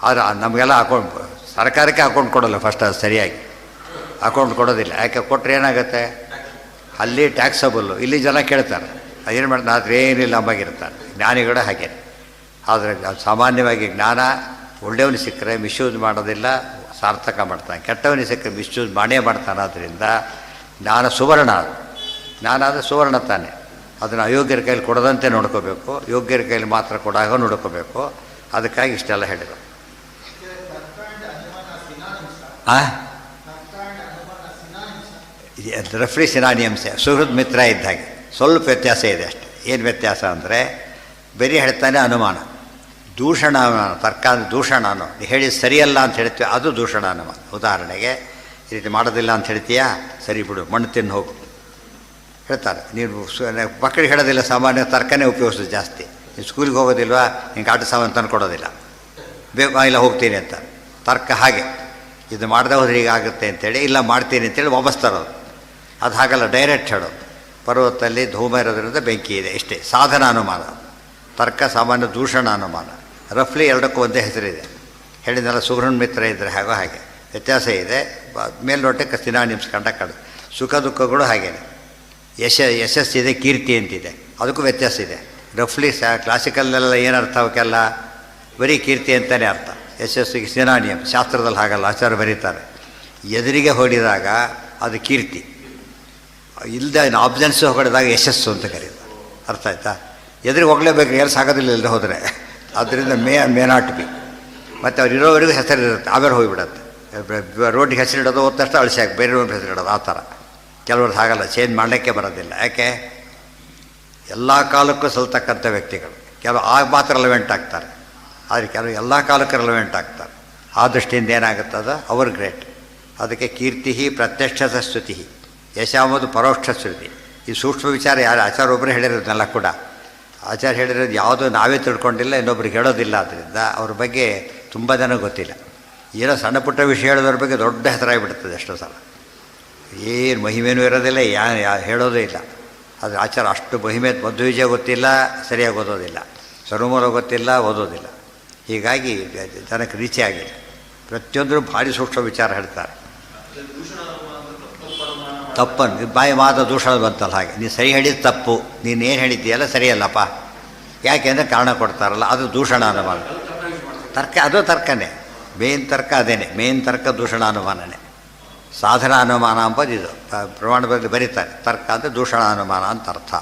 ಆದರೆ ನಮಗೆಲ್ಲ ಅಕೌಂಟ್, ಸರ್ಕಾರಕ್ಕೆ ಅಕೌಂಟ್ ಕೊಡೋಲ್ಲ ಫಸ್ಟ್, ಅದು ಸರಿಯಾಗಿ ಅಕೌಂಟ್ ಕೊಡೋದಿಲ್ಲ. ಯಾಕೆ ಕೊಟ್ಟರೆ ಏನಾಗುತ್ತೆ, ಅಲ್ಲಿ ಟ್ಯಾಕ್ಸಬಲ್ಲು, ಇಲ್ಲಿ ಜನ ಕೇಳ್ತಾರೆ, ಅದೇನು ಮಾಡ್ತಾರೆ, ಆದರೆ ಏನಿಲ್ಲ ಅಂಬಾಗಿರ್ತಾರೆ. ಜ್ಞಾನಿಗಳು ಹಾಗೆ. ಆದರೆ ಸಾಮಾನ್ಯವಾಗಿ ಜ್ಞಾನ ಒಳ್ಳೆಯವನು ಸಿಕ್ಕರೆ ಮಿಸ್ಯೂಸ್ ಮಾಡೋದಿಲ್ಲ, ಸಾರ್ಥಕ ಮಾಡ್ತಾನೆ. ಕೆಟ್ಟವನಿಗೆ ಸಿಕ್ಕರೆ ಮಿಸ್ಯೂಸ್ ಮಾಡೇ ಮಾಡ್ತಾನೆ. ಆದ್ದರಿಂದ ಜ್ಞಾನ ಸುವರ್ಣ, ಅದು ಜ್ಞಾನ ಆದರೆ ಸುವರ್ಣ ತಾನೆ. ಅದನ್ನು ಅಯೋಗ್ಯರ ಕೈಲಿ ಕೊಡದಂತೆ ನೋಡ್ಕೋಬೇಕು, ಯೋಗ್ಯರ ಕೈಲಿ ಮಾತ್ರ ಕೊಡಾಗ ನೋಡ್ಕೋಬೇಕು. ಅದಕ್ಕಾಗಿ ಇಷ್ಟೆಲ್ಲ ಹೇಳಿದರು. ರಫ್ಲಿ ಸಿನಾನಿಯಮ್ಸೆ, ಸುಹೃದ್ ಮಿತ್ರ ಇದ್ದ ಹಾಗೆ. ಸ್ವಲ್ಪ ವ್ಯತ್ಯಾಸ ಇದೆ ಅಷ್ಟೆ. ಏನು ವ್ಯತ್ಯಾಸ ಅಂದರೆ ಬರೀ ಹೇಳ್ತಾನೆ ಅನುಮಾನ, ದೂಷಣ ಅನುಮಾನ. ತರ್ಕ ಅಂದರೆ ದೂಷಣ ಅನ್ನೋ, ಹೇಳಿ ಸರಿಯಲ್ಲ ಅಂತ ಹೇಳ್ತೀವಿ, ಅದು ದೂಷಣ ಅನುಮಾನ. ಉದಾಹರಣೆಗೆ ಈ ರೀತಿ ಮಾಡೋದಿಲ್ಲ ಅಂತ ಹೇಳ್ತೀಯಾ, ಸರಿ ಬಿಡು ಮಣ್ಣು ತಿನ್ನು ಹೋಗು ಹೇಳ್ತಾರೆ. ನೀನು ಮಕ್ಕಳಿಗೆ ಹೇಳೋದಿಲ್ಲ, ಸಾಮಾನ್ಯ ತರ್ಕನೇ ಉಪಯೋಗಿಸೋದು ಜಾಸ್ತಿ. ನೀವು ಸ್ಕೂಲಿಗೆ ಹೋಗೋದಿಲ್ವಾ, ನಿಂಗೆ ಆಟ ಸಾಮಾನು ತಂದು ಕೊಡೋದಿಲ್ಲ, ಇಲ್ಲ ಹೋಗ್ತೀನಿ ಅಂತ. ತರ್ಕ ಹಾಗೆ, ಇದು ಮಾಡದೆ ಹೋದ್ರೆ ಹೀಗಾಗುತ್ತೆ ಅಂತೇಳಿ, ಇಲ್ಲ ಮಾಡ್ತೀನಿ ಅಂತೇಳಿ ವಾಪಸ್ ತರೋದು. ಅದು ಹಾಗಲ್ಲ, ಡೈರೆಕ್ಟ್ ಹೇಳೋದು. ಪರ್ವತದಲ್ಲಿ ಧೂಮ ಇರೋದ್ರಿಂದ ಬೆಂಕಿ ಇದೆ, ಇಷ್ಟೇ. ಸಾಧನ ಅನುಮಾನ. ತರ್ಕ ಸಾಮಾನ್ಯ ದೂಷಣ ಅನುಮಾನ. ರಫ್ಲಿ ಎರಡಕ್ಕೂ ಒಂದೇ ಹೆಸರಿದೆ. ಹೇಳಿದ್ನಲ್ಲ, ಸುಹೃನ್ ಮಿತ್ರ ಇದ್ದರೆ ಹಾಗೋ ಹಾಗೆ ವ್ಯತ್ಯಾಸ ಇದೆ. ಮೇಲ್ನೋಟಕ್ಕೆ ಸಿನಾನಿಮ್ಸ್ ಕಂಡು ಸುಖ ದುಃಖಗಳು ಹಾಗೇನೆ. ಯಶಸ್ಸಿದೆ, ಕೀರ್ತಿ ಅಂತಿದೆ, ಅದಕ್ಕೂ ವ್ಯತ್ಯಾಸ ಇದೆ. ರಫ್ಲಿ ಕ್ಲಾಸಿಕಲ್ಲೆಲ್ಲ ಏನರ್ಥ ಅವಕ್ಕೆಲ್ಲ ಬರೀ ಕೀರ್ತಿ ಅಂತಲೇ ಅರ್ಥ. ಯಶಸ್ಸಿಗೆ ಸಿನಾನಿಯಮ್, ಶಾಸ್ತ್ರದಲ್ಲಿ ಹಾಗಲ್ಲ, ಆಚಾರ್ಯ ಬರೀತಾರೆ. ಎದುರಿಗೆ ಹೊಡೆದಾಗ ಅದು ಕೀರ್ತಿ, ಇಲ್ಲದೆ ಆಬ್ಸೆನ್ಸ್ ಹೊಡೆದಾಗ ಯಶಸ್ಸು ಅಂತ ಕರೀತಾರೆ. ಅರ್ಥ ಆಯ್ತಾ? ಎದುರಿಗೆ ಹೋಗಲೇಬೇಕು, ಏನು ಸಾಗೋದಿಲ್ಲ ಇಲ್ಲದೆ ಹೋದರೆ. ಆದ್ದರಿಂದ ಮೇ ನಾಟ್ ಬಿ. ಮತ್ತು ಅವ್ರು ಇರೋವರೆಗೂ ಹೆಸರಿರುತ್ತೆ, ಆಮೇಲೆ ಹೋಗಿಬಿಡತ್ತೆ. ರೋಡಿಗೆ ಹೆಸರಿಡೋದು ಹೋದ ತಕ್ಷಣ ಅಳಿಸಾಕ ಬೇರೆ ರೋಡ್ ಹೆಸರಿಡೋದು, ಆ ಥರ. ಕೆಲವ್ರದ್ದು ಹಾಗಲ್ಲ, ಚೇಂಜ್ ಮಾಡಲಿಕ್ಕೆ ಬರೋದಿಲ್ಲ. ಯಾಕೆ? ಎಲ್ಲ ಕಾಲಕ್ಕೂ ಸಲ್ತಕ್ಕಂಥ ವ್ಯಕ್ತಿಗಳು. ಕೆಲವು ಆಗ ಮಾತ್ರ ರೆಲವೆಂಟ್ ಆಗ್ತಾರೆ, ಆದರೆ ಕೆಲವು ಎಲ್ಲ ಕಾಲಕ್ಕೂ ರೆಲವೆಂಟ್ ಆಗ್ತಾರೆ. ಆ ದೃಷ್ಟಿಯಿಂದ ಏನಾಗುತ್ತದ, ಅವರು ಗ್ರೇಟ್. ಅದಕ್ಕೆ ಕೀರ್ತಿ ಪ್ರತ್ಯಕ್ಷ ಸ್ತುತಿ, ಯಶ ಅಂಬುದು ಪರೋಕ್ಷ ಸ್ತುತಿ. ಈ ಸೂಕ್ಷ್ಮ ವಿಚಾರ ಯಾರು ಆಚಾರ್ಯ ಒಬ್ಬರೇ ಹೇಳಿರೋದನ್ನೆಲ್ಲ ಕೂಡ. ಆಚಾರ್ಯ ಹೇಳಿರೋದು ಯಾವುದೋ ನಾವೇ ತಿಳ್ಕೊಂಡಿಲ್ಲ, ಇನ್ನೊಬ್ರಿಗೆ ಹೇಳೋದಿಲ್ಲ. ಆದ್ದರಿಂದ ಅವ್ರ ಬಗ್ಗೆ ತುಂಬ ಜನ ಗೊತ್ತಿಲ್ಲ. ಏನೋ ಸಣ್ಣ ಪುಟ್ಟ ವಿಷಯ ಹೇಳೋದ್ರ ಬಗ್ಗೆ ದೊಡ್ಡ ಹೆಸರಾಗಿಬಿಡ್ತದೆ ಎಷ್ಟೋ ಸಲ. ಏನು ಮಹಿಮೇನೂ ಇರೋದಿಲ್ಲ, ಹೇಳೋದೇ ಇಲ್ಲ. ಅದು ಆಚಾರ ಅಷ್ಟು ಮಹಿಮೆ ಮಧ್ವವಿಜಯ ಗೊತ್ತಿಲ್ಲ, ಸರಿಯಾಗಿ ಓದೋದಿಲ್ಲ, ಸರ್ವಮೂಲ ಗೊತ್ತಿಲ್ಲ, ಓದೋದಿಲ್ಲ. ಹೀಗಾಗಿ ಜನಕ್ಕೆ ರೀಚೆ ಆಗಿದೆ. ಪ್ರತಿಯೊಂದರೂ ಭಾರಿ ಸೂಕ್ಷ್ಮ ವಿಚಾರ ಹೇಳ್ತಾರೆ. ತಪ್ಪನ್ನು ಬಾಯಿ ಮಾದ ದೂಷಣ ಬಂತಲ್ಲ, ಹಾಗೆ ನೀನು ಸರಿ ಹೇಳಿದ ತಪ್ಪು, ನೀನು ಏನು ಹೇಳಿದ್ದೀಯಲ್ಲ ಸರಿಯಲ್ಲಪ್ಪ, ಯಾಕೆಂದರೆ ಕಾರಣ ಕೊಡ್ತಾರಲ್ಲ, ಅದು ದೂಷಣ ಅನುಮಾನ. ತರ್ಕ ಅದು ತರ್ಕನೇ, ಮೇನ್ ತರ್ಕ ಅದೇನೆ, ಮೇನ್ ತರ್ಕ ದೂಷಣ ಅನುಮಾನನೇ. ಸಾಧನ ಅನುಮಾನ ಅಂಬೋದು ಇದು ಪ್ರಮಾಣದಲ್ಲಿ ಬರೀತಾರೆ. ತರ್ಕ ಅಂದರೆ ದೂಷಣ ಅನುಮಾನ ಅಂತ ಅರ್ಥ.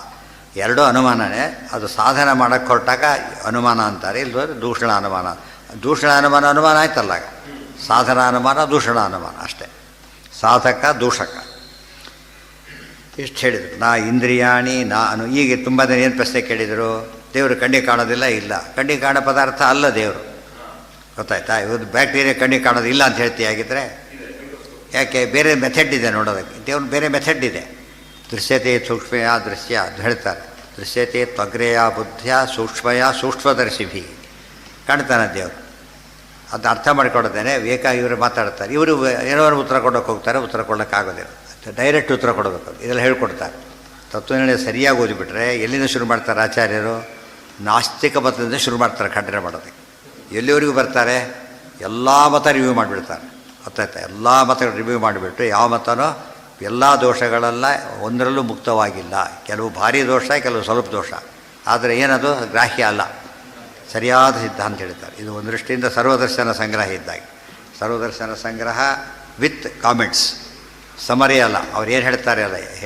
ಎರಡೂ ಅನುಮಾನನೇ. ಅದು ಸಾಧನ ಮಾಡೋಕ್ಕೆ ಹೊರಟಾಗ ಅನುಮಾನ ಅಂತಾರೆ, ಇಲ್ಲದ್ರೆ ದೂಷಣ ಅನುಮಾನ. ದೂಷಣ ಅನುಮಾನ ಅನುಮಾನ ಆಯ್ತಲ್ಲ, ಸಾಧನ ಅನುಮಾನ ದೂಷಣ ಅನುಮಾನ ಅಷ್ಟೇ. ಸಾಧಕ ದೂಷಕ ಇಷ್ಟು ಹೇಳಿದರು. ನಾ ಇಂದ್ರಿಯಾಣಿ ನಾನು. ಈಗ ತುಂಬ ಜನ ಏನು ಪ್ರಶ್ನೆ ಕೇಳಿದರು, ದೇವರು ಕಣ್ಣಿಗೆ ಕಾಣೋದಿಲ್ಲ. ಇಲ್ಲ, ಕಣ್ಣಿಗೆ ಕಾಣೋ ಪದಾರ್ಥ ಅಲ್ಲ ದೇವರು, ಗೊತ್ತಾಯ್ತಾ? ಇವತ್ತು ಬ್ಯಾಕ್ಟೀರಿಯಾ ಕಣ್ಣಿಗೆ ಕಾಣೋದು ಇಲ್ಲ ಅಂತ ಹೇಳ್ತೀವಿ. ಆಗಿದ್ದರೆ ಯಾಕೆ? ಬೇರೆ ಮೆಥಡ್ ಇದೆ ನೋಡೋದಕ್ಕೆ. ದೇವ್ರ ಬೇರೆ ಮೆಥಡ್ ಇದೆ. ದೃಶ್ಯತೆ ಸೂಕ್ಷ್ಮಯ ದೃಶ್ಯ ಅದು ಹೇಳ್ತಾರೆ. ದೃಶ್ಯತೆ ತ್ವಗ್ರೆಯ ಬುದ್ಧಿಯ ಸೂಕ್ಷ್ಮಯ ಸೂಕ್ಷ್ಮದರ್ಶಿಭಿ. ಕಾಣ್ತಾನೆ ದೇವರು. ಅದು ಅರ್ಥ ಮಾಡಿಕೊಡೋದೇನೆ ಇವರು ಮಾತಾಡ್ತಾರೆ. ಇವರು ಏನೋ ಉತ್ತರ ಕೊಡೋಕೆ ಹೋಗ್ತಾರೆ, ಉತ್ತರ ಕೊಡೋಕ್ಕಾಗೋದಿಲ್ಲ. ಡೈರೆಕ್ಟ್ ಉತ್ತರ ಕೊಡಬೇಕು. ಇದೆಲ್ಲ ಹೇಳ್ಕೊಡ್ತಾರೆ. ತತ್ವನಿರ್ಣಯ ಸರಿಯಾಗಿ ಓದಿಬಿಟ್ರೆ ಎಲ್ಲಿಂದ ಶುರು ಮಾಡ್ತಾರೆ ಆಚಾರ್ಯರು? ನಾಸ್ತಿಕ ಮತದಿಂದ ಶುರು ಮಾಡ್ತಾರೆ ಖಂಡನೆ ಮಾಡೋದಕ್ಕೆ. ಎಲ್ಲಿವರೆಗೂ ಬರ್ತಾರೆ? ಎಲ್ಲ ಮತ ರಿವ್ಯೂ ಮಾಡಿಬಿಡ್ತಾರೆ. ಗೊತ್ತಾಯ್ತಾ? ಎಲ್ಲ ಮತಗಳು ರಿವ್ಯೂ ಮಾಡಿಬಿಟ್ಟು ಯಾವ ಮತನೋ ಎಲ್ಲ ದೋಷಗಳೆಲ್ಲ ಒಂದರಲ್ಲೂ ಮುಕ್ತವಾಗಿಲ್ಲ. ಕೆಲವು ಭಾರಿ ದೋಷ, ಕೆಲವು ಸ್ವಲ್ಪ ದೋಷ. ಆದರೆ ಏನದು ಗ್ರಾಹ್ಯ ಅಲ್ಲ, ಸರಿಯಾದ ಸಿದ್ಧಾಂತ ಹೇಳ್ತಾರೆ. ಇದು ಒಂದು ದೃಷ್ಟಿಯಿಂದ ಸರ್ವದರ್ಶನ ಸಂಗ್ರಹ ಇದ್ದಾಗೆ. ಸರ್ವದರ್ಶನ ಸಂಗ್ರಹ ವಿತ್ ಕಾಮೆಂಟ್ಸ್, ಸಮರಿ ಅಲ್ಲ. ಅವ್ರು ಏನು ಹೇಳ್ತಾರೆ ಅಲ್ಲ, ಏನು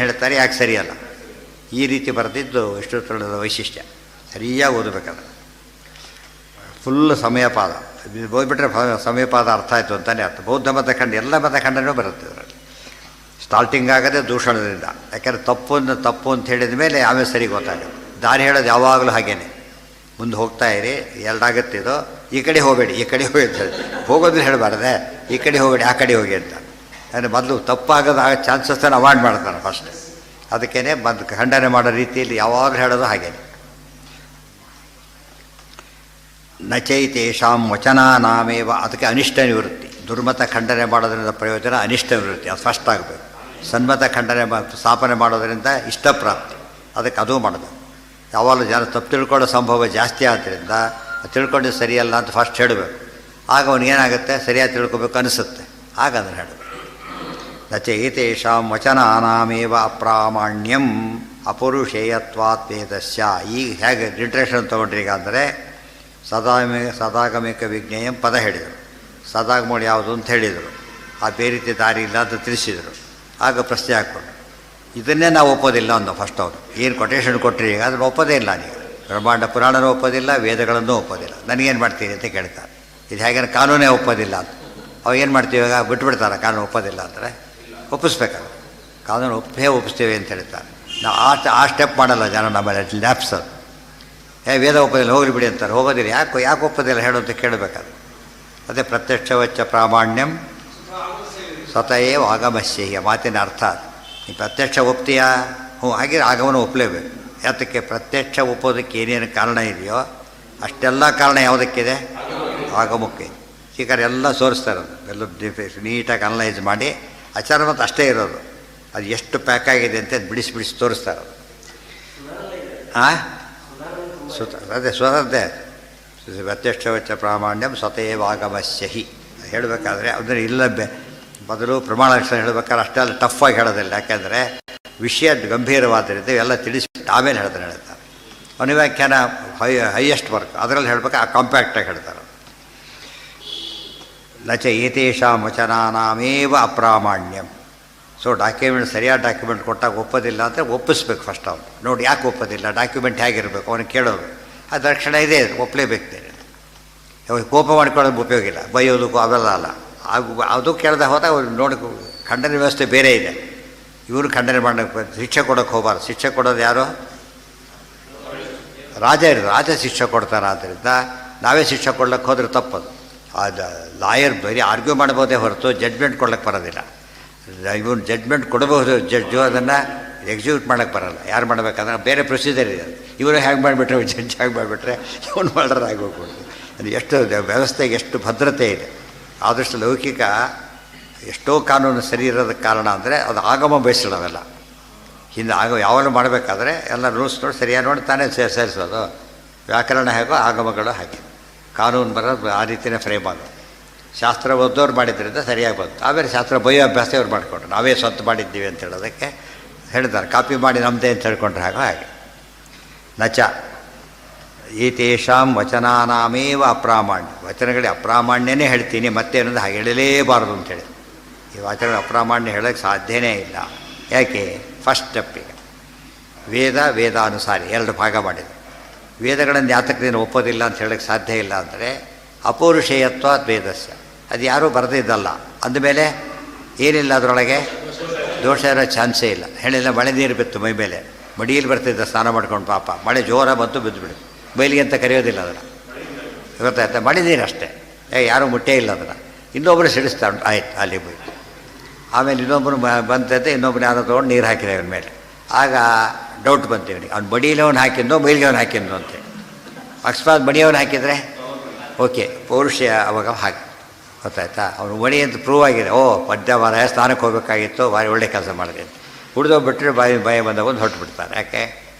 ಹೇಳ್ತಾರೆ, ಯಾಕೆ ಸರಿಯಲ್ಲ, ಈ ರೀತಿ ಬರೆದಿದ್ದು ವಿಷ್ಣುಪುರಾಣದ ವೈಶಿಷ್ಟ್ಯ. ಸರಿಯಾಗಿ ಓದಬೇಕಾದ್ರೆ ಫುಲ್ ಸಮಯಪಾದ ಓದ್ಬಿಟ್ರೆ ಸಮಯಪಾದ ಅರ್ಥ ಆಯಿತು ಅಂತಲೇ ಅರ್ಥ. ಬೌದ್ಧ ಮತ ಖಂಡ, ಎಲ್ಲ ಮತ ಖಂಡನೂ ಬರುತ್ತೆ ಇದರಲ್ಲಿ. ಸ್ಟಾರ್ಟಿಂಗ್ ಆಗೋದೇ ದೂಷಣದಿಂದ. ಯಾಕೆಂದರೆ ತಪ್ಪು ಅಂತ ಹೇಳಿದ ಮೇಲೆ ಆಮೇಲೆ ಸರಿ ಗೊತ್ತಾಗುತ್ತೆ. ದಾರಿ ಹೇಳೋದು ಯಾವಾಗಲೂ ಹಾಗೇನೆ, ಮುಂದೆ ಹೋಗ್ತಾ ಇರಿ, ಎರಡಾಗುತ್ತಿದೋ, ಈ ಕಡೆ ಹೋಗಬೇಡಿ, ಈ ಕಡೆ ಹೋಗಿ ಅಂತ ಹೇಳಿ ಹೋಗೋದ್ರೆ ಹೇಳಬಾರ್ದೆ, ಈ ಕಡೆ ಹೋಗಬೇಡಿ, ಆ ಕಡೆ ಹೋಗಿ ಅಂತ. ಅಂದರೆ ಮೊದಲು ತಪ್ಪಾಗೋದು ಆಗೋ ಚಾನ್ಸಸ್ಸನ್ನು ಅವಾಯ್ಡ್ ಮಾಡ್ತಾನೆ ಫಸ್ಟ್. ಅದಕ್ಕೇ ಮೊದಲು ಖಂಡನೆ ಮಾಡೋ ರೀತಿಯಲ್ಲಿ ಯಾವಾಗಲೂ ಹೇಳೋದು ಹಾಗೇನೆ. ನಚೈತೇಷಾಂ ವಚನಾನಾಮೇವ. ಅದಕ್ಕೆ ಅನಿಷ್ಟ ನಿವೃತ್ತಿ. ದುರ್ಮತ ಖಂಡನೆ ಮಾಡೋದ್ರಿಂದ ಪ್ರಯೋಜನ ಅನಿಷ್ಟ ನಿವೃತ್ತಿ, ಅದು ಫಸ್ಟ್ ಆಗಬೇಕು. ಸನ್ಮತ ಖಂಡನೆ ಸ್ಥಾಪನೆ ಮಾಡೋದರಿಂದ ಇಷ್ಟಪ್ರಾಪ್ತಿ, ಅದಕ್ಕೆ ಅದೂ ಮಾಡೋದು. ಯಾವಾಗಲೂ ಜನ ತಪ್ಪು ತಿಳ್ಕೊಳ್ಳೋ ಸಂಭವ ಜಾಸ್ತಿ ಆದ್ದರಿಂದ ತಿಳ್ಕೊಂಡಿದ್ದು ಸರಿಯಲ್ಲ ಅಂತ ಫಸ್ಟ್ ಹೇಳಬೇಕು. ಆಗ ಅವನಿಗೇನಾಗುತ್ತೆ, ಸರಿಯಾಗಿ ತಿಳ್ಕೊಬೇಕು ಅನಿಸುತ್ತೆ, ಆಗ ಅದನ್ನು ಹೇಳಬೇಕು. ನಚೈತೇಷಾಂ ವಚನಾನಾಮೇವ ಅಪ್ರಾಮಾಣ್ಯಂ ಅಪೌರುಷೇಯತ್ವಾತ್ ವೇದಸ್ಯ. ಈಗ ಹೇಗೆ ಲಿಟ್ರೇಷನ್ ತೊಗೊಂಡ್ರಿ ಈಗ ಅಂದರೆ ಸದಾಗಮಿಕ ವಿಜ್ಞೇಯಂ ಪದ ಹೇಳಿದರು. ಸದಾಗಮಗಳು ಯಾವುದು ಅಂತ ಹೇಳಿದರು. ಆ ಬೇರೆ ರೀತಿ ದಾರಿ ಇಲ್ಲ ಅಂತ ತಿಳಿಸಿದರು. ಆಗ ಪ್ರಶ್ನೆ ಹಾಕ್ಕೊಂಡು ಇದನ್ನೇ ನಾವು ಒಪ್ಪೋದಿಲ್ಲ ಅಂದ ಫಸ್ಟ್ ಅವರು. ಏನು ಕೊಟೇಶನ್ ಕೊಟ್ಟರೆ ಈಗ ಅದನ್ನು ಒಪ್ಪೋದೇ ಇಲ್ಲ. ನೀವು ಬ್ರಹ್ಮಾಂಡ ಪುರಾಣನೂ ಒಪ್ಪೋದಿಲ್ಲ, ವೇದಗಳನ್ನೂ ಒಪ್ಪೋದಿಲ್ಲ. ನನಗೇನು ಮಾಡ್ತೀನಿ ಅಂತ ಕೇಳ್ತಾರೆ. ಇದು ಹೇಗೆ ಕಾನೂನೇ ಒಪ್ಪೋದಿಲ್ಲ ಅಂತ. ಅವಾಗ ಏನು ಮಾಡ್ತೀವಿ? ಇವಾಗ ಬಿಟ್ಬಿಡ್ತಾರೆ ಕಾನೂನು ಒಪ್ಪೋದಿಲ್ಲ ಅಂದರೆ. ಒಪ್ಪಿಸ್ಬೇಕಾಗ ಕಾನೂನು ಒಪ್ಪಿಸ್ತೇವೆ ಅಂತ ಹೇಳ್ತಾರೆ. ನಾವು ಆ ಸ್ಟೆಪ್ ಮಾಡಲ್ಲ ಜನ, ನಮ್ಮಲ್ಲಿ ಲ್ಯಾಪ್ಸರ್. ವೇದ ಒಪ್ಪೋದಿಲ್ಲ, ಹೋಗಲಿ ಬಿಡಿ ಅಂತಾರೆ. ಹೋಗೋದಿಲ್ಲ. ಯಾಕೆ ಒಪ್ಪೋದಿಲ್ಲ ಹೇಳು ಅಂತ ಕೇಳಬೇಕಾದ್ರೆ. ಅದೇ ಪ್ರತ್ಯಕ್ಷವಚ್ಚ ಪ್ರಾಮಾಣ್ಯಂ ಸ್ವತಃ ಆಗಮಸ್ಯ ಮಾತಿನ ಅರ್ಥ. ನೀ ಪ್ರತ್ಯಕ್ಷ ಒಪ್ತೀಯಾ? ಹಾಗೆ ಆಗಮನ ಒಪ್ಪಲೇಬೇಕು. ಯಾತಕ್ಕೆ? ಪ್ರತ್ಯಕ್ಷ ಒಪ್ಪೋದಕ್ಕೆ ಏನೇನು ಕಾರಣ ಇದೆಯೋ ಅಷ್ಟೆಲ್ಲ ಕಾರಣ ಯಾವುದಕ್ಕಿದೆ? ಆಗಮಕ್ಕೆ. ಹೀಗಾರೆ ಎಲ್ಲ ಸೋರಿಸ್ತಾರೆ. ಎಲ್ಲ ನೀಟಾಗಿ ಅನಲೈಸ್ ಮಾಡಿ ಆಚಾರ ಮತ್ತು ಅಷ್ಟೇ ಇರೋದು. ಅದು ಎಷ್ಟು ಪ್ಯಾಕ್ ಆಗಿದೆ ಅಂತ ಬಿಡಿಸಿ ತೋರಿಸ್ತಾರೆ. ಅದೇ ಸ್ವತಃ ಪ್ರತ್ಯಕ್ಷವಚ್ಚ ಪ್ರಾಮಾಣ್ಯಂ ಸ್ವತಃ ಆಗಮಸ್ಯ ಹಿ ಹೇಳಬೇಕಾದ್ರೆ ಅದನ್ನು ಇಲ್ಲ ಮೊದಲು ಪ್ರಮಾಣ ಲಕ್ಷಣ ಹೇಳಬೇಕಾದ್ರೆ ಅಷ್ಟೆಲ್ಲ ಟಫಾಗಿ ಹೇಳೋದಿಲ್ಲ. ಯಾಕೆಂದರೆ ವಿಷಯ ಗಂಭೀರವಾದ್ದರಿಂದ ಎಲ್ಲ ತಿಳಿಸ್ಬಿಟ್ಟು ಆಮೇಲೆ ಹೇಳ್ತಾರೆ. ಅನುವ್ಯಾಖ್ಯಾನ ಹೈಯೆಸ್ಟ್ ವರ್ಕ್, ಅದರಲ್ಲಿ ಹೇಳಬೇಕು. ಆ ಕಾಂಪ್ಯಾಕ್ಟಾಗಿ ಹೇಳ್ತಾರೆ. ನಚ ಏತೇಷಾಂ ವಚನಾನಾಮೇವ ಅಪ್ರಾಮಾಣ್ಯಂ. ಸೊ ಡಾಕ್ಯುಮೆಂಟ್ ಸರಿಯಾದ ಡಾಕ್ಯುಮೆಂಟ್ ಕೊಟ್ಟಾಗ ಒಪ್ಪೋದಿಲ್ಲ ಅಂದರೆ ಒಪ್ಪಿಸ್ಬೇಕು ಫಸ್ಟ್ ಅವನು. ನೋಡಿ ಯಾಕೆ ಒಪ್ಪೋದಿಲ್ಲ, ಡಾಕ್ಯುಮೆಂಟ್ ಹೇಗಿರಬೇಕು ಅವನಿಗೆ ಕೇಳೋದು. ಅದು ರಕ್ಷಣೆ ಇದೆ, ಒಪ್ಪಲೇಬೇಕು. ಕೋಪ ಮಾಡ್ಕೊಳ್ಳೋದು ಉಪಯೋಗ ಇಲ್ಲ, ಬೈಯೋದಕ್ಕೂ ಅವೆಲ್ಲ ಅಲ್ಲ. ಅದು ಕೇಳ್ದೆ ಹೋದಾಗ ಅವ್ರು ನೋಡಿ ಖಂಡನೆ ವ್ಯವಸ್ಥೆ ಬೇರೆ ಇದೆ. ಇವರು ಖಂಡನೆ ಮಾಡೋಕ್ಕೆ ಶಿಕ್ಷೆ ಕೊಡೋಕ್ಕೆ ಹೋಗಬಾರ್ದು. ಶಿಕ್ಷೆ ಕೊಡೋದು ಯಾರು? ರಾಜ ಇರೋದು. ರಾಜ ಶಿಕ್ಷೆ ಕೊಡ್ತಾರೆ. ಆದ್ದರಿಂದ ನಾವೇ ಶಿಕ್ಷೆ ಕೊಡ್ಲಿಕ್ಕೆ ಹೋದ್ರೆ ತಪ್ಪದು. ಅದು ಲಾಯರ್ ಬರೀ ಆರ್ಗ್ಯೂ ಮಾಡ್ಬೋದೇ ಹೊರತು ಜಡ್ಜ್ಮೆಂಟ್ ಕೊಡ್ಲಿಕ್ಕೆ ಬರೋದಿಲ್ಲ. ಇವನು ಜಡ್ಜ್ಮೆಂಟ್ ಕೊಡಬಹುದು, ಜಡ್ಜು ಅದನ್ನು ಎಕ್ಸಿಕ್ಯೂಟ್ ಮಾಡೋಕ್ಕೆ ಬರೋಲ್ಲ. ಯಾರು ಮಾಡಬೇಕಂದ್ರೆ ಬೇರೆ ಪ್ರೊಸೀಜರ್ ಇದೆ. ಇವರು ಹೇಗೆ ಮಾಡಿಬಿಟ್ರೆ ಜಡ್ಜ್ ಹೇಗೆ ಮಾಡಿಬಿಟ್ರೆ ಇವನು ಮಾಡ್ರೆ ಆಗೋಗ್ಬಿಡ್ತು. ಅದು ಎಷ್ಟು ವ್ಯವಸ್ಥೆಗೆ ಎಷ್ಟು ಭದ್ರತೆ ಇದೆ. ಆದಷ್ಟು ಲೌಕಿಕ ಎಷ್ಟೋ ಕಾನೂನು ಸರಿ ಇರೋದಕ್ಕೆ ಕಾರಣ ಅಂದರೆ ಅದು ಆಗಮ ಬೇಸ್ಡ್. ಅವೆಲ್ಲ ಹಿಂದೆ ಯಾವಾಗಲೂ ಮಾಡಬೇಕಾದ್ರೆ ಎಲ್ಲ ರೂಲ್ಸ್ ನೋಡಿ ಸರಿಯಾಗಿ ನೋಡಿ ತಾನೇ ಸೇರಿಸೋದು. ವ್ಯಾಕರಣ ಹೇಗೋ ಆಗಮಗಳು ಹಾಗೆ, ಕಾನೂನು ಬರೋದು ಆ ರೀತಿಯೇ ಫ್ರೇಮ್ ಆಗೋದು. ಶಾಸ್ತ್ರ ಓದೋರು ಮಾಡಿದ್ರಿಂದ ಸರಿಯಾಗಿ ಬಂತು. ಆಮೇಲೆ ಶಾಸ್ತ್ರ ಬಯ್ಯೋ ಅಭ್ಯಾಸ ಇವ್ರು ಮಾಡಿಕೊಂಡ್ರು. ನಾವೇ ಸ್ವಂತ ಮಾಡಿದ್ದೀವಿ ಅಂತ ಹೇಳೋದಕ್ಕೆ ಹೇಳಿದ್ದಾರೆ. ಕಾಪಿ ಮಾಡಿ ನಮ್ಮದೇ ಅಂತ ಹೇಳ್ಕೊಂಡ್ರೆ ಹಾಗೆ ನಚ ಏತೇಷಾಂ ವಚನಾನಾಮೇವ ಅಪ್ರಾಮಾಣ್ಯ, ವಚನಗಳೇ ಅಪ್ರಾಮಾಣ್ಯನೇ ಹೇಳ್ತೀನಿ ಮತ್ತೇನಂದ್ರೆ ಹಾಗೆ ಹೇಳಲೇಬಾರದು ಅಂತೇಳಿ. ಈ ವಚನ ಅಪ್ರಾಮಾಣ್ಯ ಹೇಳೋಕ್ಕೆ ಸಾಧ್ಯನೇ ಇಲ್ಲ. ಯಾಕೆ? ಫಸ್ಟ್ ಸ್ಟೆಪ್ಪಿಗೆ ವೇದಾನುಸಾರಿ ಎರಡು ಭಾಗ ಮಾಡಿದೆ. ವೇದಗಳನ್ನು ಯಾತಕ್ಕೆ ನೀನು ಒಪ್ಪೋದಿಲ್ಲ ಅಂತ ಹೇಳೋಕ್ಕೆ ಸಾಧ್ಯ ಇಲ್ಲ ಅಂದರೆ ಅಪೌರುಷೇಯತ್ವ ವೇದಸ್ಯ, ಅದು ಯಾರೂ ಬರೆದಿದ್ದಲ್ಲ. ಅಂದಮೇಲೆ ಏನಿಲ್ಲ ಅದರೊಳಗೆ ದೋಷ ಇರೋ ಚಾನ್ಸೇ ಇಲ್ಲ. ಹೇಳಿಲ್ಲ ಮಳೆ ನೀರು ಬಿತ್ತು ಮೈ ಮೇಲೆ, ಮಡಿಯಲ್ಲಿ ಬರ್ತಿದ್ದ ಸ್ನಾನ ಮಾಡ್ಕೊಂಡು ಪಾಪ, ಮಳೆ ಜೋರ ಬಂತು ಬಿದ್ದುಬಿಡು, ಬೈಲಿಗೆ ಅಂತ ಕರೆಯೋದಿಲ್ಲ ಅದನ್ನು, ಗೊತ್ತಾಯ್ತಾ? ಮಳೆ ನೀರು ಅಷ್ಟೇ, ಯಾರೂ ಮುಟ್ಟೇ ಇಲ್ಲ ಅದನ್ನು. ಇನ್ನೊಬ್ಬರು ಸಿಡಿಸ್ತಾ ಆಯ್ತು ಅಲ್ಲಿ ಹೋಗಿ. ಆಮೇಲೆ ಇನ್ನೊಬ್ಬರು ಬಂತೈತೆ, ಇನ್ನೊಬ್ಬರು ಯಾರೋ ತೊಗೊಂಡು ನೀರು ಹಾಕಿದೆ ಅವನ ಮೇಲೆ. ಆಗ ಡೌಟ್ ಬಂತೀವಿ, ಅವ್ನು ಬಡಿಲವನು ಹಾಕಿದ್ನೋ ಮೈಲಿಗೆ ಅವನು ಹಾಕಿದ್ನೋ ಅಂತೇಳಿ. ಅಕಸ್ಮಾತ್ ಬಡಿಯವನು ಹಾಕಿದರೆ ಓಕೆ, ಪೌರುಷ ಅವಾಗ ಹಾಗೆ, ಗೊತ್ತಾಯ್ತಾ? ಅವನು ಮಡಿ ಅಂತ ಪ್ರೂವ್ ಆಗಿದೆ. ಓ ಪದ್ಯ ಮಾರಾಯ ಸ್ನಾನಕ್ಕೆ ಹೋಗಬೇಕಾಗಿತ್ತು, ಭಾರಿ ಒಳ್ಳೆ ಕೆಲಸ ಮಾಡಿದೆ ಅಂತ ಹುಡ್ದೋಗ್ಬಿಟ್ರೆ ಭಯ ಬಂದಾಗ ಒಂದು ಹೊರಟುಬಿಡ್ತಾರೆ. ಯಾಕೆ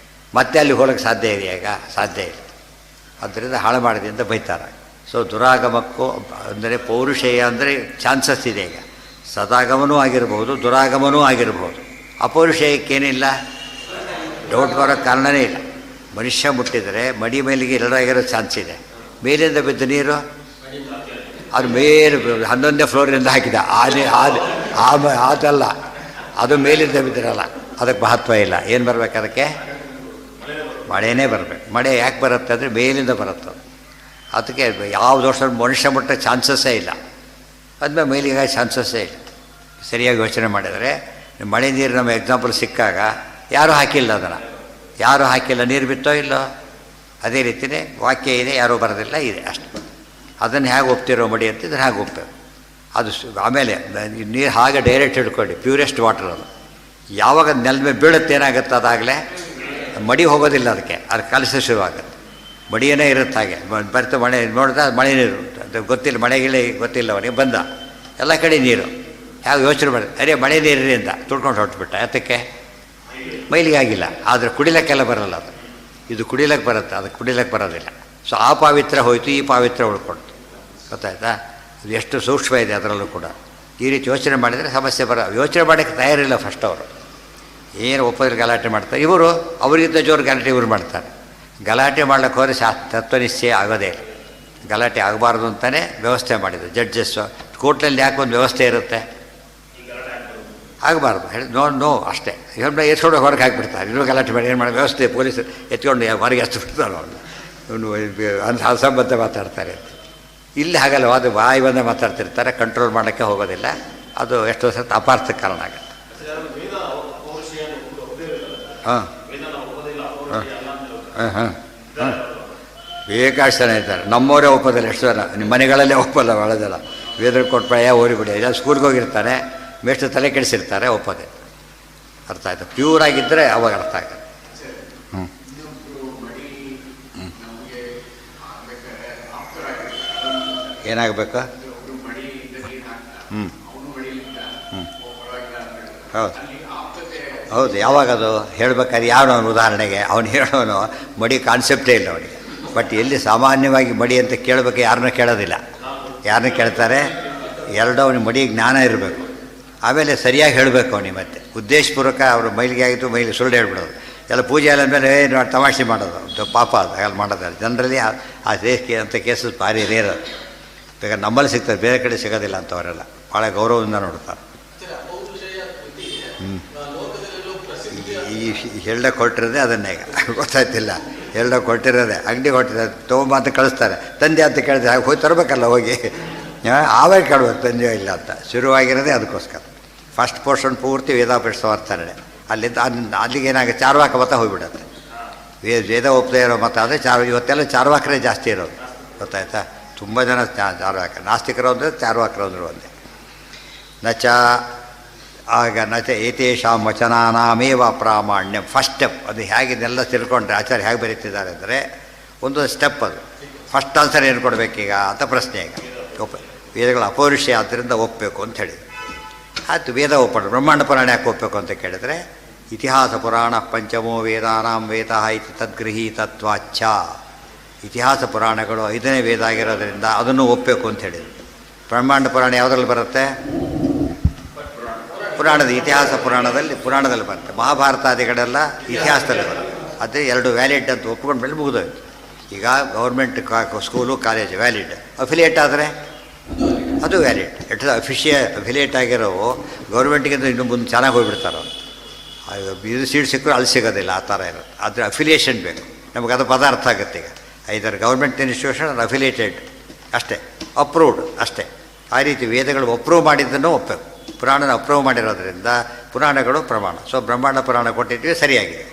ಮತ್ತೆ ಅಲ್ಲಿ ಹೋಗೋಕ್ಕೆ ಸಾಧ್ಯ ಇದೆಯಾ? ಈಗ ಸಾಧ್ಯ ಇಲ್ಲ. ಅದರಿಂದ ಹಾಳು ಮಾಡಿದೆ ಅಂತ ಬೈತಾರೆ. ಸೊ ದುರಾಗಮಕ್ಕೂ ಅಂದರೆ ಪೌರುಷೇಯ ಅಂದರೆ ಚಾನ್ಸಸ್ ಇದೆ. ಈಗ ಸದಾಗಮನೂ ಆಗಿರ್ಬೋದು, ದುರಾಗಮನೂ ಆಗಿರ್ಬೋದು. ಅಪೌರುಷೇಯಕ್ಕೇನಿಲ್ಲ, ಡೌಟ್ ಬರೋಕ್ಕೆ ಕಾರಣನೇ ಇಲ್ಲ. ಮನುಷ್ಯ ಮುಟ್ಟಿದರೆ ಮಡಿ ಮೇಲಿಗೆ ಎರಡಾಗಿರೋ ಚಾನ್ಸ್ ಇದೆ. ಮೇಲಿಂದ ಬಿದ್ದ ನೀರು ಅದು ಮೇಲೆ 11ನೇ ಫ್ಲೋರಿಂದ ಹಾಕಿದ ಅದಲ್ಲ, ಅದು ಮೇಲಿಂದ ಬಿದ್ದಿರಲ್ಲ, ಅದಕ್ಕೆ ಮಹತ್ವ ಇಲ್ಲ. ಏನು ಬರಬೇಕು ಅದಕ್ಕೆ? ಮಳೆನೇ ಬರಬೇಕು. ಮಳೆ ಯಾಕೆ ಬರುತ್ತೆ ಅಂದರೆ ಮೇಲಿಂದ ಬರುತ್ತೆ. ಅದಕ್ಕೆ ಯಾವ ದೋಷ ಮನುಷ್ಯ ಮುಟ್ಟ ಚಾನ್ಸಸ್ಸೇ ಇಲ್ಲ, ಅದ್ಮೇಲೆ ಮೇಲಿಗೆ ಚಾನ್ಸಸ್ಸೇ ಇಲ್ಲ. ಸರಿಯಾಗಿ ಯೋಚನೆ ಮಾಡಿದರೆ ಮಳೆ ನೀರು ನಮ್ಮ ಎಕ್ಸಾಂಪಲ್ ಸಿಕ್ಕಾಗ ಯಾರೂ ಹಾಕಿಲ್ಲ, ಅದನ್ನು ಯಾರೂ ಹಾಕಿಲ್ಲ, ನೀರು ಬಿತ್ತೋ ಇಲ್ಲೋ. ಅದೇ ರೀತಿಯೇ ವಾಕ್ಯ ಇದೆ, ಯಾರೂ ಬರೋದಿಲ್ಲ, ಇದೆ ಅಷ್ಟು. ಅದನ್ನು ಹೇಗೆ ಒಪ್ತಿರೋ ಮಡಿ ಅಂತಿದ್ರೆ ಹೇಗೆ ಒಪ್ಪೇವು ಅದು. ಆಮೇಲೆ ನೀರು ಹಾಗೆ ಡೈರೆಕ್ಟ್ ಹಿಡ್ಕೊಳ್ಳಿ, ಪ್ಯೂರೆಸ್ಟ್ ವಾಟರ್ ಅದು. ಯಾವಾಗ ನೆಲದ ಮೇಲೆ ಬೀಳುತ್ತೆ ಏನಾಗುತ್ತೆ, ಅದಾಗಲೇ ಮಡಿ ಹೋಗೋದಿಲ್ಲ, ಅದಕ್ಕೆ ಅದು ಕಲಸ ಶುರುವಾಗುತ್ತೆ. ಮಡಿಯೇ ಇರುತ್ತೆ ಹಾಗೆ ಬರ್ತಾ ಮಳೆ ನೋಡಿದ ಮಳೆ ನೀರು ಅದು ಗೊತ್ತಿಲ್ಲ, ಮಳೆಗಿಳೆ ಗೊತ್ತಿಲ್ಲ ಅವನಿಗೆ, ಬಂದ ಎಲ್ಲ ಕಡೆ ನೀರು. ಹೇಗೆ ಯೋಚನೆ ಮಾಡಿ, ಅರೇ ಮಳೆ ನೀರಿರಿ ಅಂತ ತುಳ್ಕೊಂಡು ಹೊರಟ್ಬಿಟ್ಟ. ಅದಕ್ಕೆ ಮೈಲಿಗೆ ಆಗಿಲ್ಲ, ಆದರೆ ಕುಡಿಲಕ್ಕೆಲ್ಲ ಬರೋಲ್ಲ ಅದು. ಇದು ಕುಡಿಲಕ್ಕೆ ಬರುತ್ತೆ, ಅದಕ್ಕೆ ಕುಡಿಲಕ್ಕೆ ಬರೋದಿಲ್ಲ. ಸೊ ಆ ಪಾವಿತ್ರ ಹೋಯಿತು, ಈ ಪಾವಿತ್ರ ಉಳ್ಕೊಡ್ತು, ಗೊತ್ತಾಯ್ತಾ? ಇದು ಎಷ್ಟು ಸೂಕ್ಷ್ಮ ಇದೆ ಅದರಲ್ಲೂ ಕೂಡ. ಈ ರೀತಿ ಯೋಚನೆ ಮಾಡಿದರೆ ಸಮಸ್ಯೆ ಯೋಚನೆ ಮಾಡೋಕ್ಕೆ ತಯಾರಿಲ್ಲ ಫಸ್ಟ್ ಅವರು. ಏನು ಒಪ್ಪೋದ್ರೆ ಗಲಾಟೆ ಮಾಡ್ತಾರೆ ಇವರು, ಅವರಿಗಿಂತ ಜೋರು ಗಲಾಟೆ ಇವರು ಮಾಡ್ತಾರೆ. ಗಲಾಟೆ ಮಾಡ್ಲಿಕ್ಕೆ ಹೋದರೆ ತತ್ವನಿಶ್ಚಯ ಆಗೋದೇ ಇಲ್ಲ. ಗಲಾಟೆ ಆಗಬಾರ್ದು ಅಂತಲೇ ವ್ಯವಸ್ಥೆ ಮಾಡಿದ್ರು ಜಡ್ಜಸ್ಸು. ಕೋರ್ಟ್ನಲ್ಲಿ ಯಾಕೆ ಒಂದು ವ್ಯವಸ್ಥೆ ಇರುತ್ತೆ, ಆಗಬಾರ್ದು ಹೇಳಿ ನೋ ಅಷ್ಟೇ. ಎತ್ಕೊಂಡು ಹೊರಗೆ ಹಾಕಿಬಿಡ್ತಾರೆ. ಇನ್ನೂ ಗಲಾಟೆ ಮಾಡಿ ಏನು ಮಾಡೋ ವ್ಯವಸ್ಥೆ, ಪೊಲೀಸರು ಎತ್ಕೊಂಡು ಹೊರಗೆ ಎತ್ತಿಬಿಡ್ತಾರೆ. ಅವನು ಅಸಂಬದ್ಧ ಮಾತಾಡ್ತಾರೆ. ಇಲ್ಲಿ ಹಾಗಲ್ಲ, ಅದು ಬಾಯಿ ಬಂದ ಮಾತಾಡ್ತಿರ್ತಾರೆ, ಕಂಟ್ರೋಲ್ ಮಾಡೋಕ್ಕೆ ಹೋಗೋದಿಲ್ಲ. ಅದು ಎಷ್ಟೋ ಸರ್ತಿ ಅಪಾರ್ಥಕ್ಕೆ ಕಾರಣ ಆಗುತ್ತೆ. ಹಾಂ ಹಾಂ ಹಾಂ ಹಾಂ ಬೇಕಾಷ್ಟು ಜನ ಇದ್ದಾರೆ. ನಮ್ಮವರೇ ಒಪ್ಪೋದಿಲ್ಲ, ಎಷ್ಟು ಜನ ನಿಮ್ಮ ಮನೆಗಳಲ್ಲೇ ಒಪ್ಪಲ್ಲ, ಭಾಳ ಜನ ವೇದ ಕೊಟ್ಬಿಡ ಓಡಿಬಿಡಿ. ಇಲ್ಲ ಸ್ಕೂಲ್ಗೆ ಹೋಗಿರ್ತಾನೆ, ಮೇಷ್ಟು ತಲೆ ಕೆಡಿಸಿರ್ತಾರೆ, ಒಪ್ಪೋದೆ. ಅರ್ಥ ಆಯ್ತು? ಪ್ಯೂರ್ ಆಗಿದ್ದರೆ ಅವಾಗ ಅರ್ಥ ಆಗುತ್ತೆ. ಹ್ಞೂ ಏನಾಗಬೇಕು? ಹ್ಞೂ ಹ್ಞೂ ಹೌದು ಹೌದು. ಯಾವಾಗದು ಹೇಳಬೇಕಾದ್ರೆ ಯಾವನು ಉದಾಹರಣೆಗೆ ಅವನು ಹೇಳೋನು ಮಡಿ ಕಾನ್ಸೆಪ್ಟೇ ಇಲ್ಲ ಅವನಿಗೆ. ಬಟ್ ಎಲ್ಲಿ ಸಾಮಾನ್ಯವಾಗಿ ಮಡಿ ಅಂತ ಕೇಳಬೇಕು, ಯಾರನ್ನೂ ಕೇಳೋದಿಲ್ಲ. ಯಾರನ್ನ ಕೇಳ್ತಾರೆ? ಎರಡೂ ಅವನಿಗೆ ಮಡಿ ಜ್ಞಾನ ಇರಬೇಕು. ಆಮೇಲೆ ಸರಿಯಾಗಿ ಹೇಳಬೇಕು ಅವನಿಗೆ. ಮತ್ತೆ ಉದ್ದೇಶಪೂರ್ವಕ ಅವರು ಮೈಲಿಗೆ ಆಗಿತ್ತು ಮೈಲಿಗೆ ಸುಳ್ಳು ಹೇಳ್ಬಿಡೋದು, ಎಲ್ಲ ಪೂಜೆ ಆದಮೇಲೆ ಏನು ತಮಾಷೆ ಮಾಡೋದು, ಪಾಪ ಅದು ಹಾಗೆ ಮಾಡೋದು. ಜನರಲಿ ಆ ದೇಶಕ್ಕೆ ಅಂಥ ಕೇಸಸ್ ಭಾರಿ ರೇರ್. ಬೇಕಾದ್ರೆ ನಮ್ಮಲ್ಲಿ ಸಿಗ್ತದೆ, ಬೇರೆ ಕಡೆ ಸಿಗೋದಿಲ್ಲ ಅಂಥವರೆಲ್ಲ ಭಾಳ ಗೌರವದಿಂದ ನೋಡ್ತಾರೆ. ಈ ಹೇಳ್ದ ಕೊಟ್ಟಿರೋದೆ ಅದನ್ನೇ, ಈಗ ಗೊತ್ತಾಯ್ತಿಲ್ಲ. ಹೇಳ್ದ ಕೊಟ್ಟಿರೋದೆ ಅಂಗಡಿ ಕೊಟ್ಟಿರೋದು ತೊಗೊಂಬ ಅಂತ ಕಳಿಸ್ತಾರೆ. ತಂದೆ ಅಂತ ಕೇಳಿದ್ರೆ ಹೋಗಿ ತರಬೇಕಲ್ಲ, ಹೋಗಿ ಆವಾಗ ಕೇಳ್ಬೇಕು ತಂದೆಯೋ ಇಲ್ಲ ಅಂತ. ಶುರುವಾಗಿರೋದೇ ಅದಕ್ಕೋಸ್ಕರ. ಫಸ್ಟ್ ಪೋರ್ಷನ್ ಪೂರ್ತಿ ವೇದಾಪೇಕ್ಷವಾರ್ತಾನೆ. ಅಲ್ಲಿಂದ ಅಲ್ಲಿಗೆ ಏನಾಗುತ್ತೆ, ಚಾರ್ವಾಕ ಮತ ಹೋಗಿಬಿಡುತ್ತೆ. ವೇದ ಒಪ್ಪದೇ ಇರೋ ಮತ ಆದರೆ ಇವತ್ತೆಲ್ಲ ಚಾರ್ವಾಕರೇ ಜಾಸ್ತಿ ಇರೋದು, ಗೊತ್ತಾಯ್ತಾ? ತುಂಬ ಜನ ಚಾರ್ವಾಕ, ನಾಸ್ತಿಕರು ಅಂದರೆ ಚಾರ್ವಾಕರು ಅಂದರು ಒಂದೇ. ನಚ ಆಗ ನಚ ಏತೇಷಾಂ ವಚನಾನಾಮೇವ ಪ್ರಾಮಾಣ್ಯ. ಫಸ್ಟ್ ಸ್ಟೆಪ್ ಅದು. ಹೇಗಿದೆಲ್ಲ ತಿಳ್ಕೊಂಡ್ರೆ ಆಚಾರ್ಯ ಹೇಗೆ ಬರೀತಿದ್ದಾರೆ ಅಂದರೆ ಒಂದು ಸ್ಟೆಪ್ ಅದು. ಫಸ್ಟ್ ಆನ್ಸರ್ ಏನು ಕೊಡಬೇಕೀಗ ಅಂತ ಪ್ರಶ್ನೆ. ಈಗ ವೇದಗಳ ಅಪೌರುಷ ಆದ್ದರಿಂದ ಒಪ್ಪಬೇಕು ಅಂತ ಹೇಳಿದ್ರು. ಆಯಿತು, ವೇದ ಒಪ್ಪೋಣ. ಬ್ರಹ್ಮಾಂಡ ಪುರಾಣ ಯಾಕೆ ಒಪ್ಪಬೇಕು ಅಂತ ಕೇಳಿದರೆ ಇತಿಹಾಸ ಪುರಾಣ ಪಂಚಮೋ ವೇದಾನಾಂ ವೇದ ಇತಿ ತದ್ಗೃಹೀತತ್ವಾಚ್ಛ. ಇತಿಹಾಸ ಪುರಾಣಗಳು 5ನೇ ವೇದ ಆಗಿರೋದ್ರಿಂದ ಅದನ್ನು ಒಪ್ಪಬೇಕು ಅಂತ ಹೇಳಿದರು. ಬ್ರಹ್ಮಾಂಡ ಪುರಾಣ ಯಾವುದ್ರಲ್ಲಿ ಬರುತ್ತೆ? ಇತಿಹಾಸ ಪುರಾಣದಲ್ಲಿ ಬರುತ್ತೆ. ಮಹಾಭಾರತಾದಿಗಳೆಲ್ಲ ಇತಿಹಾಸದಲ್ಲಿ ಬರುತ್ತೆ. ಅದೇ 2 ವ್ಯಾಲಿಡ್ ಅಂತ ಒಪ್ಕೊಂಡು ಮೇಲೆ ಮುಗಿದೋಯ್ತು. ಈಗ government school college valid, affiliate ಆದರೆ ಅದು ವ್ಯಾಲಿಡ್. ಅಫಿಲಿಯೇಟ್ ಆಗಿರೋ ಗೌರ್ಮೆಂಟಿಗಿಂತ ಇನ್ನು ಮುಂದೆ ಚೆನ್ನಾಗಿ ಹೋಗ್ಬಿಡ್ತಾರೆ. ಇದು ಸೀಟ್ ಸಿಕ್ಕರೂ ಅಲ್ಲಿ ಸಿಗೋದಿಲ್ಲ, ಆ ಥರ ಇರುತ್ತೆ. ಆದರೆ ಅಫಿಲಿಯೇಷನ್ ಬೇಕು ನಮಗೆ, ಅದು ಪದ ಅರ್ಥ ಆಗುತ್ತೆ. ಈಗ ಐದರ್ ಗೌರ್ಮೆಂಟ್ ಇನ್ಸ್ಟಿಟ್ಯೂಷನ್ ಅಫಿಲಿಯೇಟೆಡ್ ಅಷ್ಟೇ, ಅಪ್ರೂವ್ಡ್ ಅಷ್ಟೇ. ಆ ರೀತಿ ವೇದಗಳು ಅಪ್ರೂವ್ ಮಾಡಿದ್ದನ್ನು ಒಪ್ಪಬೇಕು. ಪುರಾಣನ ಅಪ್ರೂವ್ ಮಾಡಿರೋದ್ರಿಂದ ಪುರಾಣಗಳು ಪ್ರಮಾಣ. ಸೊ ಬ್ರಹ್ಮಾಂಡ ಪುರಾಣ ಕೊಟ್ಟಿದ್ವಿ, ಸರಿಯಾಗಿದೆ.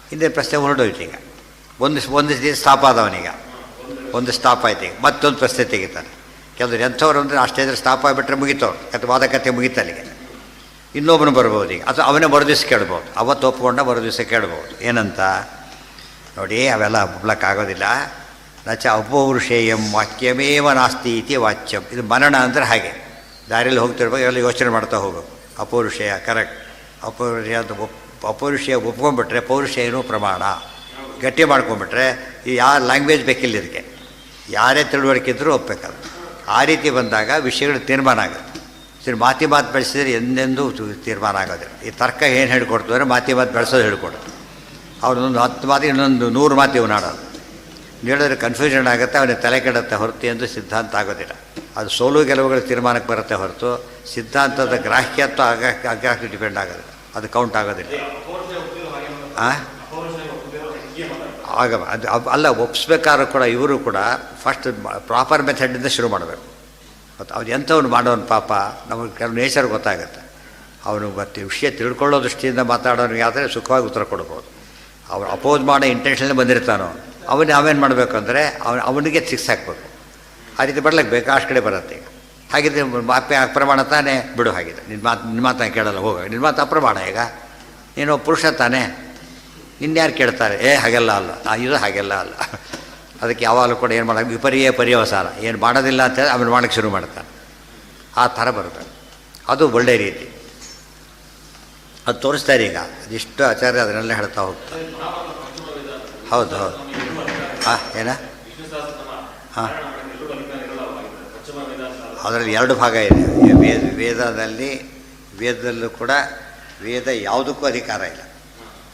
ಹಿಂದೆ ಪ್ರಶ್ನೆ ಹೊರಡೋಯ್ತು. ಈಗ ಒಂದು ದಿವಸ ಸ್ಟಾಪ್ ಆದವನೀಗ, ಒಂದು ಸ್ಟಾಪ್ ಆಯ್ತು. ಈಗ ಮತ್ತೊಂದು ಪ್ರಶ್ನೆ ತೆಗಿತಾನೆ. ಕೆಲವರು ಎಂಥವ್ರು ಅಂದರೆ ಅಷ್ಟೇ ಸ್ಟಾಪ್ ಆಗಿಬಿಟ್ರೆ ಮುಗಿತವ್ರು, ವಾದಕತೆ ಮುಗಿತಲ್ಲಿಗೆ. ಇನ್ನೊಬ್ಬನು ಬರ್ಬೋದು. ಈಗ ಅಥವಾ ಅವನೇ ದಿವಸ ಕೇಳ್ಬೋದು. ಅವತ್ತು ಒಪ್ಕೊಂಡ ದಿವಸ ಕೇಳ್ಬೋದು. ಏನಂತ ನೋಡಿ, ಅವೆಲ್ಲ ಒಪ್ಲಕ್ಕಾಗೋದಿಲ್ಲ. ನಚ ಅಪೌರುಷೇಯಂ ವಾಕ್ಯಮೇವ ನಾಸ್ತಿ ಇತಿ ವಾಚ್ಯಂ. ಇದು ಮನನ ಅಂದರೆ ಹಾಗೆ ದಾರಿಯಲ್ಲಿ ಹೋಗ್ತಿರ್ಬೇಕು, ಎಲ್ಲ ಯೋಚನೆ ಮಾಡ್ತಾ ಹೋಗಬೇಕು. ಅಪೌರುಷೇಯ ಕರೆಕ್ಟ್. ಅಪೌರುಷೇಯ ಒಪ್ಕೊಂಡ್ಬಿಟ್ರೆ ಪೌರುಷೇಯನೂ ಪ್ರಮಾಣ. ಗಟ್ಟಿ ಮಾಡ್ಕೊಂಡ್ಬಿಟ್ರೆ ಈ ಯಾವ ಲ್ಯಾಂಗ್ವೇಜ್ ಬೇಕಿಲ್ಲ ಇದಕ್ಕೆ, ಯಾರೇ ತಿಳುವಳಿಕೆ ಇದ್ದರೂ ಒಪ್ಪಬೇಕದು. ಆ ರೀತಿ ಬಂದಾಗ ವಿಷಯಗಳು ತೀರ್ಮಾನ ಆಗುತ್ತೆ. ಸರಿ, ಮಾತು ಬೆಳೆಸಿದ್ರೆ ಎಂದೆಂದೂ ತೀರ್ಮಾನ ಆಗೋದಿಲ್ಲ. ಈ ತರ್ಕ ಏನು ಹೇಳ್ಕೊಡ್ತು ಅಂದರೆ ಮಾತು ಬೆಳೆಸೋದು ಹೇಳ್ಕೊಡೋದು. ಅವನೊಂದು 10 ಮಾತು ಇನ್ನೊಂದು 100 ಮಾತು ಇವನು ಆಡೋದು. ಹೇಳಿದ್ರೆ ಕನ್ಫ್ಯೂಷನ್ ಆಗುತ್ತೆ, ಅವನಿಗೆ ತಲೆ ಕೆಡುತ್ತೆ ಹೊರತು ಎಂದು ಸಿದ್ಧಾಂತ ಆಗೋದಿಲ್ಲ. ಅದು ಸೋಲು ಗೆಲುವುಗಳ ತೀರ್ಮಾನಕ್ಕೆ ಬರುತ್ತೆ ಹೊರತು ಸಿದ್ಧಾಂತದ ಗ್ರಾಹ್ಯತ್ವ ಅಗ್ರಾಹ್ಯ ಡಿಪೆಂಡ್ ಆಗೋದಿಲ್ಲ, ಅದು ಕೌಂಟ್ ಆಗೋದಿಲ್ಲ. ಅದು ಅಲ್ಲ, ಒಪ್ಪಿಸ್ಬೇಕಾದ್ರೂ ಕೂಡ ಇವರು ಕೂಡ ಫಸ್ಟ್ ಪ್ರಾಪರ್ ಮೆಥಡಿಂದ ಶುರು ಮಾಡಬೇಕು. ಮತ್ತು ಅವ್ರು ಎಂಥವ್ನು ಮಾಡೋನು ಪಾಪ, ನಮಗೆ ಕೆಲವು ನೇಚರ್ ಗೊತ್ತಾಗುತ್ತೆ. ಅವನು ಮತ್ತು ವಿಷಯ ತಿಳ್ಕೊಳ್ಳೋ ದೃಷ್ಟಿಯಿಂದ ಮಾತಾಡೋನಿಗೆ ಆದರೆ ಸುಖವಾಗಿ ಉತ್ತರ ಕೊಡ್ಬೋದು. ಅವ್ರು ಅಪೋಸ್ ಮಾಡೋ ಇಂಟೆನ್ಷನ್ನೇ ಬಂದಿರ್ತಾನೋ ಅವೇನು ಮಾಡಬೇಕು ಅಂದರೆ ಅವನಿಗೆ ಸಿಕ್ಸ್ ಹಾಕಬೇಕು. ಆ ರೀತಿ ಬರ್ಲಿಕ್ಕೆ ಬೇಕು, ಅಷ್ಟು ಕಡೆ ಬರುತ್ತೆ. ಈಗ ಹಾಗಿದ್ರೆ ಮಾಪೆ ಅಪ್ರಮಾಣ ತಾನೇ ಬಿಡು. ಹಾಗಿದೆ ನಿನ್ನ ಮಾತನ್ನ ಕೇಳಲ್ಲ, ಹೋಗ, ನಿನ್ನ ಮಾತು ಅಪ್ರಮಾಣ. ಈಗ ನೀನು ಪುರುಷ ತಾನೇ, ಇನ್ಯಾರು ಕೇಳ್ತಾರೆ? ಹಾಗೆಲ್ಲ ಅಲ್ಲ, ಇದು ಹಾಗೆಲ್ಲ ಅಲ್ಲ. ಅದಕ್ಕೆ ಯಾವಾಗಲೂ ಕೂಡ ಏನು ಮಾಡೋದು, ವಿಪರ್ಯ ಪರ್ಯವಸಾನ. ಏನು ಮಾಡೋದಿಲ್ಲ ಅಂತೇಳಿ ಆಮೇಲೆ ಮಾಡೋಕ್ಕೆ ಶುರು ಮಾಡ್ತಾನೆ. ಆ ಥರ ಬರುತ್ತೆ. ಅದು ಒಳ್ಳೆಯ ರೀತಿ. ಅದು ತೋರಿಸ್ತಾರೆ. ಈಗ ಅದಿಷ್ಟು ಆಚಾರ್ಯ ಅದನ್ನೆಲ್ಲ ಹೇಳ್ತಾ ಹೋಗ್ತಾರೆ. ಹೌದು ಹೌದು. ಏನ ಅದರಲ್ಲಿ 2 ಭಾಗ ಇದೆ. ವೇದದಲ್ಲೂ ಕೂಡ ವೇದ ಯಾವುದಕ್ಕೂ ಅಧಿಕಾರ ಇಲ್ಲ.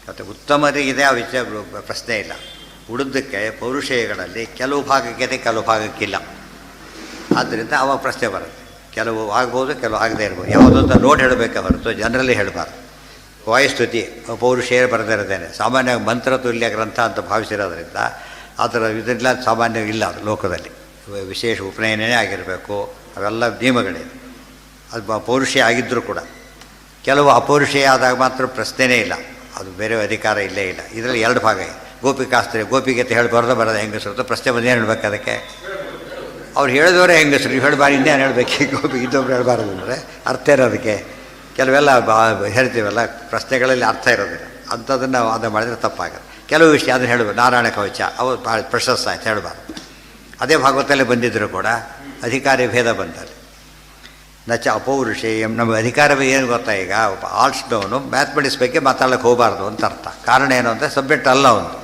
ಮತ್ತು ಉತ್ತಮರಿಗಿದೆ ಆ ವಿಷಯ ಪ್ರಶ್ನೆ ಇಲ್ಲ. ಉಳಿದಕ್ಕೆ ಪೌರುಷೇಯಗಳಲ್ಲಿ ಕೆಲವು ಭಾಗಕ್ಕಿದೆ, ಕೆಲವು ಭಾಗಕ್ಕಿಲ್ಲ. ಆದ್ದರಿಂದ ಅವಾಗ ಪ್ರಶ್ನೆ ಬರುತ್ತೆ. ಕೆಲವು ಆಗ್ಬೋದು, ಕೆಲವು ಆಗದೇ ಇರ್ಬೋದು. ಯಾವುದಂತ ನೋಡಿ ಹೇಳಬೇಕೆ ಹೊರತು ಜನರಲ್ಲಿ ಹೇಳಬಾರ್ದು. ವಾಯುಸ್ತುತಿ ಪೌರುಷೇಯ ಬರೆದಿರೋದೇನೆ. ಸಾಮಾನ್ಯವಾಗಿ ಮಂತ್ರ ತುಲ್ಯ ಗ್ರಂಥ ಅಂತ ಭಾವಿಸಿರೋದ್ರಿಂದ ಅದರ ಇದೆಲ್ಲ ಸಾಮಾನ್ಯ ಇಲ್ಲ ಅದು ಲೋಕದಲ್ಲಿ. ವಿಶೇಷ ಉಪನಯನೇ ಆಗಿರಬೇಕು, ಅವೆಲ್ಲ ನಿಯಮಗಳಿದೆ. ಅದು ಪೌರುಷೇಯ ಆಗಿದ್ದರೂ ಕೂಡ ಕೆಲವು ಅಪೌರುಷೇಯ ಆದಾಗ ಮಾತ್ರ ಪ್ರಶ್ನೆನೇ ಇಲ್ಲ, ಅದು ಬೇರೆ ಅಧಿಕಾರ ಇಲ್ಲೇ ಇಲ್ಲ. ಇದರಲ್ಲಿ 2 ಭಾಗ ಇದೆ. ಗೋಪಿಕಾಸ್ತ್ರೀ ಗೋಪಿಗೀತೆ ಹೇಳಬಾರ್ದು, ಬರೋದು ಹೆಂಗಸರು. ಪ್ರಶ್ನೆ ಬಂದೇನು ಹೇಳ್ಬೇಕು ಅದಕ್ಕೆ? ಅವ್ರು ಹೇಳಿದವರೇ ಹೆಂಗಸರು, ನೀವು ಹೇಳಬಾರ್ದು, ಇನ್ನೇನು ಹೇಳಬೇಕು? ಗೋಪಿ ಇನ್ನೊಬ್ರು ಹೇಳಬಾರ್ದು ಅಂದರೆ ಅರ್ಥ ಇರೋದಕ್ಕೆ ಕೆಲವೆಲ್ಲ ಹೇಳ್ತೀವಲ್ಲ, ಪ್ರಶ್ನೆಗಳಲ್ಲಿ ಅರ್ಥ ಇರೋದಿಲ್ಲ. ಅಂಥದನ್ನು ವಾದ ಮಾಡಿದರೆ ತಪ್ಪಾಗುತ್ತೆ. ಕೆಲವು ವಿಷಯ ಅದನ್ನು ಹೇಳಬೇಕು. ನಾರಾಯಣ ಕವಚ ಅವು ಭಾಳ ಪ್ರಶಸ್ತ ಆಯ್ತು, ಹೇಳಬಾರ್ದು. ಅದೇ ಭಾಗವತಲ್ಲೇ ಬಂದಿದ್ದರೂ ಕೂಡ ಅಧಿಕಾರಿ ಭೇದ ಬಂದಲ್ಲಿ. ನಚ ಅಪೌರುಷೇಯಂ. ನಮಗೆ ಅಧಿಕಾರ ಏನು ಗೊತ್ತಾ? ಈಗ ಆರ್ಟ್ಸ್ನವನು ಮ್ಯಾಥಮೆಟಿಕ್ಸ್ ಬಗ್ಗೆ ಮಾತಾಡೋಕ್ಕೆ ಹೋಗಬಾರ್ದು ಅಂತ ಅರ್ಥ. ಕಾರಣ ಏನು ಅಂದರೆ ಸಬ್ಜೆಕ್ಟ್ ಅಲ್ಲ ಒಂದು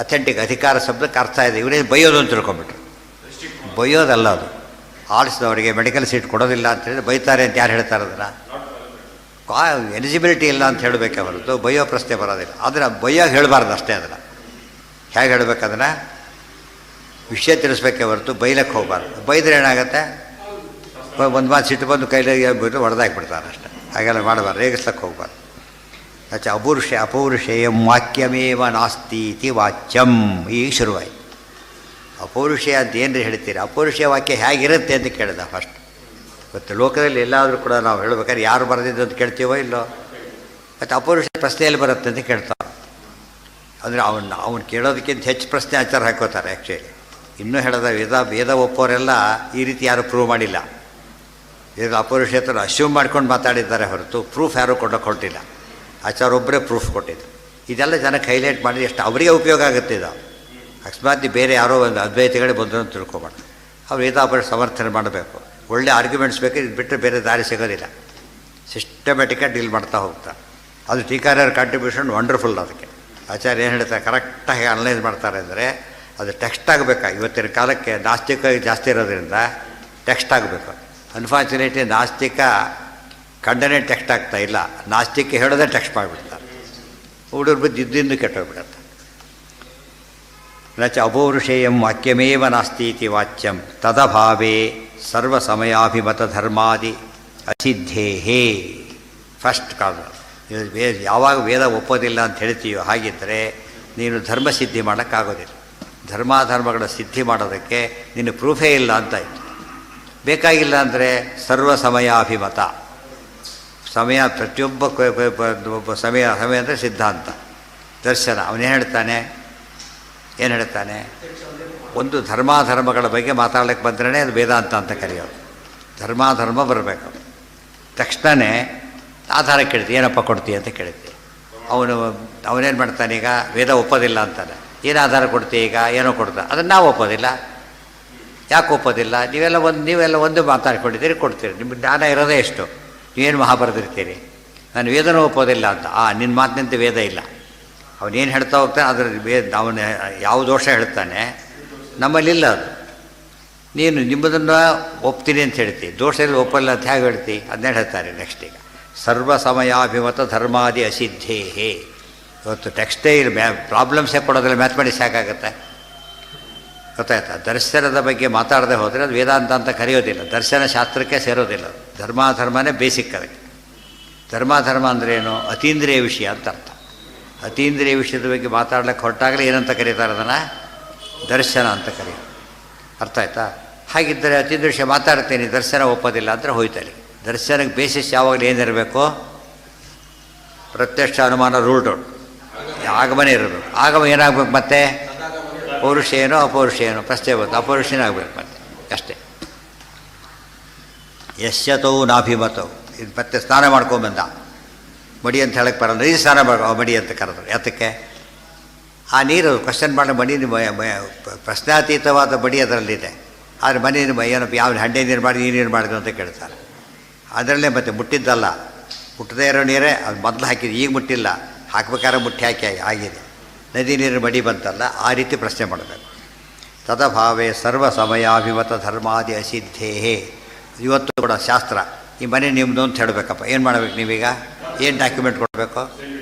ಅಥೆಂಟಿಕ್. ಅಧಿಕಾರ ಶಬ್ದಕ್ಕೆ ಅರ್ಥ ಇದೆ. ಇವರೇನು ಬೈಯೋದು ಅಂತ ತಿಳ್ಕೊಂಬಿಟ್ರು. ಬೈಯೋದಲ್ಲ ಅದು. ಆರ್ಟ್ಸ್ನವರಿಗೆ ಮೆಡಿಕಲ್ ಸೀಟ್ ಕೊಡೋದಿಲ್ಲ ಅಂತ ಹೇಳಿದ್ರೆ ಬೈತಾರೆ ಅಂತ ಯಾರು ಹೇಳ್ತಾರೆ? ಅದನ್ನು ಎಲಿಜಿಬಿಲಿಟಿ ಇಲ್ಲ ಅಂತ ಹೇಳಬೇಕೆ ಹೊರತು ಬೈಯೋ ಪ್ರಶ್ನೆ ಬರೋದಿಲ್ಲ. ಆದರೆ ಬೈಯೋಗೆ ಹೇಳಬಾರ್ದು ಅಷ್ಟೇ. ಅದನ್ನು ಹೇಗೆ ಹೇಳಬೇಕು? ಅದನ್ನು ವಿಷಯ ತಿಳಿಸ್ಬೇಕೆ ಹೊರತು ಬೈಲಕ್ಕೆ ಹೋಗಬಾರ್ದು. ಬೈದರೆ ಏನಾಗುತ್ತೆ? ಒಂದು ಮಾತು ಸಿಟ್ಟು ಬಂದು ಕೈಲಿ ಬಿಟ್ಟು ಹೊಡೆದಾಕ್ಬಿಡ್ತಾರೆ ಅಷ್ಟೇ. ಹಾಗೆಲ್ಲ ಮಾಡಬಾರ್ದು, ರೇಗಿಸ್ಲಕ್ಕೆ ಹೋಗಬಾರ್ದು. ಅಚ್ಚ ಅಪೌರುಷೇಯಂ ವಾಕ್ಯಮೇವ ನಾಸ್ತಿ ಇತಿ ವಾಚ್ಯಂ. ಈಗ ಶುರುವಾಯಿತು. ಅಪೌರುಷೇಯ ಅಂತ ಏನ್ರಿ ಹೇಳ್ತೀರಿ? ಅಪೌರುಷೇಯ ವಾಕ್ಯ ಹೇಗಿರುತ್ತೆ ಅಂತ ಕೇಳಿದ ಫಸ್ಟ್. ಮತ್ತು ಲೋಕದಲ್ಲಿ ಎಲ್ಲಾದರೂ ಕೂಡ ನಾವು ಹೇಳ್ಬೇಕಾದ್ರೆ ಯಾರು ಬರೆದಿದ್ದು ಅಂತ ಕೇಳ್ತೀವೋ ಇಲ್ಲೋ. ಮತ್ತು ಅಪೌರುಷ ಪ್ರಶ್ನೆಯಲ್ಲಿ ಬರುತ್ತೆ ಅಂತ ಕೇಳ್ತಾರೆ. ಅಂದರೆ ಅವನು ಕೇಳೋದಕ್ಕಿಂತ ಹೆಚ್ಚು ಪ್ರಶ್ನೆ ಆಚಾರ ಹಾಕೋತಾರೆ ಆ್ಯಕ್ಚುಲಿ. ಇನ್ನೂ ಹೇಳಿದ ವೇದ ಒಪ್ಪೋರೆಲ್ಲ ಈ ರೀತಿ ಯಾರು ಪ್ರೂವ್ ಮಾಡಿಲ್ಲ. ಈಗ ಅಪೌರುಷೇತರ ಅಶ್ಯೂಮ್ ಮಾಡ್ಕೊಂಡು ಮಾತಾಡಿದ್ದಾರೆ ಹೊರತು ಪ್ರೂಫ್ ಯಾರೂ ಕೊಟ್ಟಿಲ್ಲ. ಆಚಾರ ಒಬ್ಬರೇ ಪ್ರೂಫ್ ಕೊಟ್ಟಿದ್ದು. ಇದೆಲ್ಲ ಜನಕ್ಕೆ ಹೈಲೈಟ್ ಮಾಡಿ ಎಷ್ಟು ಅವರಿಗೆ ಉಪಯೋಗ ಆಗುತ್ತೆ. ಇದು ಅಕಸ್ಮಾತ್ ಬೇರೆ ಯಾರೋ ಒಂದು ಅದ್ವೈತಿಗಳೇ ಬಂದರು ಅಂತ ತಿಳ್ಕೊಬಾರ್ದು. ಅವ್ರು ವೇದಾಪೌರುಷ ಸಮರ್ಥನೆ ಮಾಡಬೇಕು. ಒಳ್ಳೆ ಆರ್ಗ್ಯುಮೆಂಟ್ಸ್ ಬೇಕು. ಇದು ಬಿಟ್ಟರೆ ಬೇರೆ ದಾರಿ ಸಿಗೋದಿಲ್ಲ. ಸಿಸ್ಟಮ್ಯಾಟಿಕಾಗಿ ಡೀಲ್ ಮಾಡ್ತಾ ಹೋಗ್ತಾರೆ. ಅದು ಟೀಕಾರರ ಕಾಂಟ್ರಿಬ್ಯೂಷನ್ ವಂಡರ್ಫುಲ್. ಅದಕ್ಕೆ ಆಚಾರ್ಯ ಏನು ಹೇಳ್ತಾರೆ, ಕರೆಕ್ಟಾಗಿ ಅನಲೈಸ್ ಮಾಡ್ತಾರೆ ಅಂದರೆ ಅದು ಟೆಕ್ಸ್ಟ್ ಆಗಬೇಕಾ. ಇವತ್ತಿನ ಕಾಲಕ್ಕೆ ನಾಸ್ತಿಕ ಜಾಸ್ತಿ ಇರೋದ್ರಿಂದ ಟೆಕ್ಸ್ಟ್ ಆಗಬೇಕು. ಅನ್ಫಾರ್ಚುನೇಟ್ಲಿ ನಾಸ್ತಿಕ ಖಂಡನೆ ಟೆಕ್ಸ್ಟ್ ಆಗ್ತಾ ಇಲ್ಲ, ನಾಸ್ತಿಕ ಹೇಳೋದೇ ಟೆಕ್ಸ್ಟ್ ಮಾಡಿಬಿಡ್ತಾರೆ. ಹುಡುಗರು ಬಿದ್ದು ಇದ್ದಿಂದ ಕೆಟ್ಟೋಗ್ಬಿಡುತ್ತೆ. ನ ಚ ಅಪೌರುಷೇಯಂ ವಾಕ್ಯಮೇವ ನಾಸ್ತೀತಿ ವಾಚ್ಯಂ ತದಭಾವೇ ಸರ್ವಸಮಯಾಭಿಮತ ಧರ್ಮಾದಿ ಅಸಿದ್ಧೇಹೇ. ಫಸ್ಟ್ ಕಾದು ಯಾವಾಗ ವೇದ ಒಪ್ಪೋದಿಲ್ಲ ಅಂತ ಹೇಳ್ತೀಯೋ ಹಾಗಿದ್ದರೆ ನೀನು ಧರ್ಮಸಿದ್ಧಿ ಮಾಡೋಕ್ಕಾಗೋದಿಲ್ಲ. ಧರ್ಮಾಧರ್ಮಗಳ ಸಿದ್ಧಿ ಮಾಡೋದಕ್ಕೆ ನಿನ್ನ ಪ್ರೂಫೇ ಇಲ್ಲ ಅಂತಾಯಿತು. ಬೇಕಾಗಿಲ್ಲ ಅಂದರೆ ಸರ್ವ ಸಮಯಾಭಿಮತ, ಸಮಯ ಪ್ರತಿಯೊಬ್ಬ ಸಮಯ ಅಂದರೆ ಸಿದ್ಧಾಂತ ದರ್ಶನ. ಅವನೇನು ಹೇಳ್ತಾನೆ, ಏನು ಹೇಳ್ತಾನೆ, ಒಂದು ಧರ್ಮಾಧರ್ಮಗಳ ಬಗ್ಗೆ ಮಾತಾಡ್ಲಿಕ್ಕೆ ಬಂದ್ರೇ ಅದು ವೇದಾಂತ ಅಂತ ಕರೆಯೋದು. ಧರ್ಮಾಧರ್ಮ ಬರಬೇಕು. ತಕ್ಷಣವೇ ಆಧಾರ ಕೇಳ್ತೀವಿ, ಏನಪ್ಪ ಕೊಡ್ತೀವಿ ಅಂತ ಕೇಳ್ತೀವಿ. ಅವನೇನು ಮಾಡ್ತಾನೆ, ಈಗ ವೇದ ಒಪ್ಪೋದಿಲ್ಲ ಅಂತಾನೆ. ಏನು ಆಧಾರ ಕೊಡ್ತೀವಿ, ಈಗ ಏನೋ ಕೊಡ್ತಾನೆ, ಅದನ್ನು ನಾವು ಒಪ್ಪೋದಿಲ್ಲ. ಯಾಕೆ ಒಪ್ಪೋದಿಲ್ಲ? ನೀವೆಲ್ಲ ಒಂದು ಮಾತಾಡ್ಕೊಂಡಿದ್ದೀರಿ, ಕೊಡ್ತೀರಿ. ನಿಮ್ಗೆ ಜ್ಞಾನ ಇರೋದೇ ಎಷ್ಟು, ನೀವೇನು ಮಹಾಭಾರತಿರ್ತೀರಿ. ನಾನು ವೇದನೂ ಒಪ್ಪೋದಿಲ್ಲ ಅಂತ. ನಿನ್ನ ಮಾತಿನಂತೆ ವೇದ ಇಲ್ಲ. ಅವನೇನು ಹೇಳ್ತಾ ಹೋಗ್ತಾನೆ ಅದರ ಅವನು ಯಾವ ದೋಷ ಹೇಳ್ತಾನೆ, ನಮ್ಮಲ್ಲಿಲ್ಲ ಅದು. ನೀನು ನಿಮ್ಮದನ್ನು ಒಪ್ತೀನಿ ಅಂತ ಹೇಳ್ತೀವಿ, ದೋಷದಲ್ಲಿ ಒಪ್ಪಲ್ಲ ಅಂತ ಹೇಗೆ ಹೇಳ್ತೀವಿ? ಅದನ್ನೇ ಹೇಳ್ತಾರೆ ನೆಕ್ಸ್ಟ್. ಈಗ ಸರ್ವ ಸಮಯಾಭಿಮತ ಧರ್ಮಾದಿ ಅಸಿದ್ಧೇಹೇ. ಇವತ್ತು ಟೆಕ್ಸ್ಟೇ ಇಲ್ಲ, ಪ್ರಾಬ್ಲಮ್ಸೇ ಕೊಡೋದಿಲ್ಲ, ಮ್ಯಾಥಮೆಟಿಕ್ಸ್ ಯಾಕಾಗುತ್ತೆ? ಗೊತ್ತಾಯ್ತಾ? ದರ್ಶನದ ಬಗ್ಗೆ ಮಾತಾಡದೆ ಹೋದರೆ ಅದು ವೇದಾಂತ ಅಂತ ಕರೆಯೋದಿಲ್ಲ, ದರ್ಶನ ಶಾಸ್ತ್ರಕ್ಕೆ ಸೇರೋದಿಲ್ಲ. ಧರ್ಮಾಧರ್ಮನೇ ಬೇಸಿಕ್. ಅದಕ್ಕೆ ಧರ್ಮಾಧರ್ಮ ಅಂದ್ರೇನು? ಅತೀಂದ್ರಿಯ ವಿಷಯ ಅಂತ ಅರ್ಥ. ಅತೀಂದ್ರಿಯ ವಿಷಯದ ಬಗ್ಗೆ ಮಾತಾಡ್ಲಿಕ್ಕೆ ಹೊರಟಾಗಲೇ ಏನಂತ ಕರೀತಾರೆ? ಅದನ್ನು ದರ್ಶನ ಅಂತ ಕರೆಯೋದು. ಅರ್ಥ ಆಯ್ತಾ? ಹಾಗಿದ್ದರೆ ಅತೀಂದ್ರಿಯ ವಿಷಯ ಮಾತಾಡ್ತೀನಿ, ದರ್ಶನ ಒಪ್ಪೋದಿಲ್ಲ ಅಂದರೆ ಹೋಯ್ತಲ್ಲಿ. ದರ್ಶನಕ್ಕೆ ಬೇಸಿಸ್ ಯಾವಾಗಲೂ ಏನಿರಬೇಕು? ಪ್ರತ್ಯಕ್ಷ ಅನುಮಾನ ರೂಲ್ಡ್ ಔಟ್, ಆಗಮನೇ ಇರೋದು. ಆಗಮ ಏನಾಗಬೇಕು? ಮತ್ತೆ ಪೌರುಷ ಏನೋ ಅಪೌರುಷ ಏನೋ ಪ್ರಶ್ನೆ ಬಂತು, ಅಪೌರುಷನೇ ಆಗಬೇಕು ಮತ್ತೆ, ಅಷ್ಟೇ. ಯಶ್ಯತೋ ನಾಭಿಮತವು. ಇದು ಮತ್ತೆ ಸ್ನಾನ ಮಾಡ್ಕೊಂಬಂದ, ಮಡಿ ಅಂತ ಹೇಳಕ್ಕೆ ಬರಲ್ಲ, ನೀರು ಸ್ನಾನ ಮಾಡೋ ಮಡಿ ಅಂತ ಕರೆದ್ರು. ಯಾತಕ್ಕೆ? ಆ ನೀರು ಕ್ವಶನ್ ಮಾಡೋ ಮಡಿ ಪ್ರಶ್ನಾತೀತವಾದ ಮಡಿ ಅದರಲ್ಲಿದೆ. ಆದರೆ ಮನೆ ಏನಪ್ಪ ಯಾವ ಹಂಡೆ ನೀರು ಮಾಡಿ ಈ ನೀರು ಮಾಡಿದ್ರು ಅಂತ ಕೇಳ್ತಾರೆ. ಅದರಲ್ಲೇ ಮತ್ತೆ ಮುಟ್ಟಿದ್ದಲ್ಲ, ಮುಟ್ಟದೇ ಇರೋ ನೀರೇ ಅದು ಮೊದಲು ಹಾಕಿದ್ದು, ಈಗ ಮುಟ್ಟಿಲ್ಲ, ಹಾಕ್ಬೇಕಾದ್ರೆ ಮುಟ್ಟಿ ಹಾಕಿ ಆಗಿದೆ. ನದಿ ನೀರು ಮಡಿ ಬಂತಲ್ಲ, ಆ ರೀತಿ ಪ್ರಶ್ನೆ ಮಾಡಬೇಕು. ತದಭಾವೇ ಸರ್ವ ಸಮಯಾಭಿಮತ ಧರ್ಮಾದಿ ಅಸಿದ್ಧೇಹೇ. ಇವತ್ತು ಕೂಡ ಶಾಸ್ತ್ರ ಈ ಮನೆ ನಿಮ್ಮದು ಅಂತ ಹೇಳಬೇಕಪ್ಪ, ಏನು ಮಾಡಬೇಕು ನೀವೀಗ? ಏನು ಡಾಕ್ಯುಮೆಂಟ್ ಕೊಡಬೇಕು?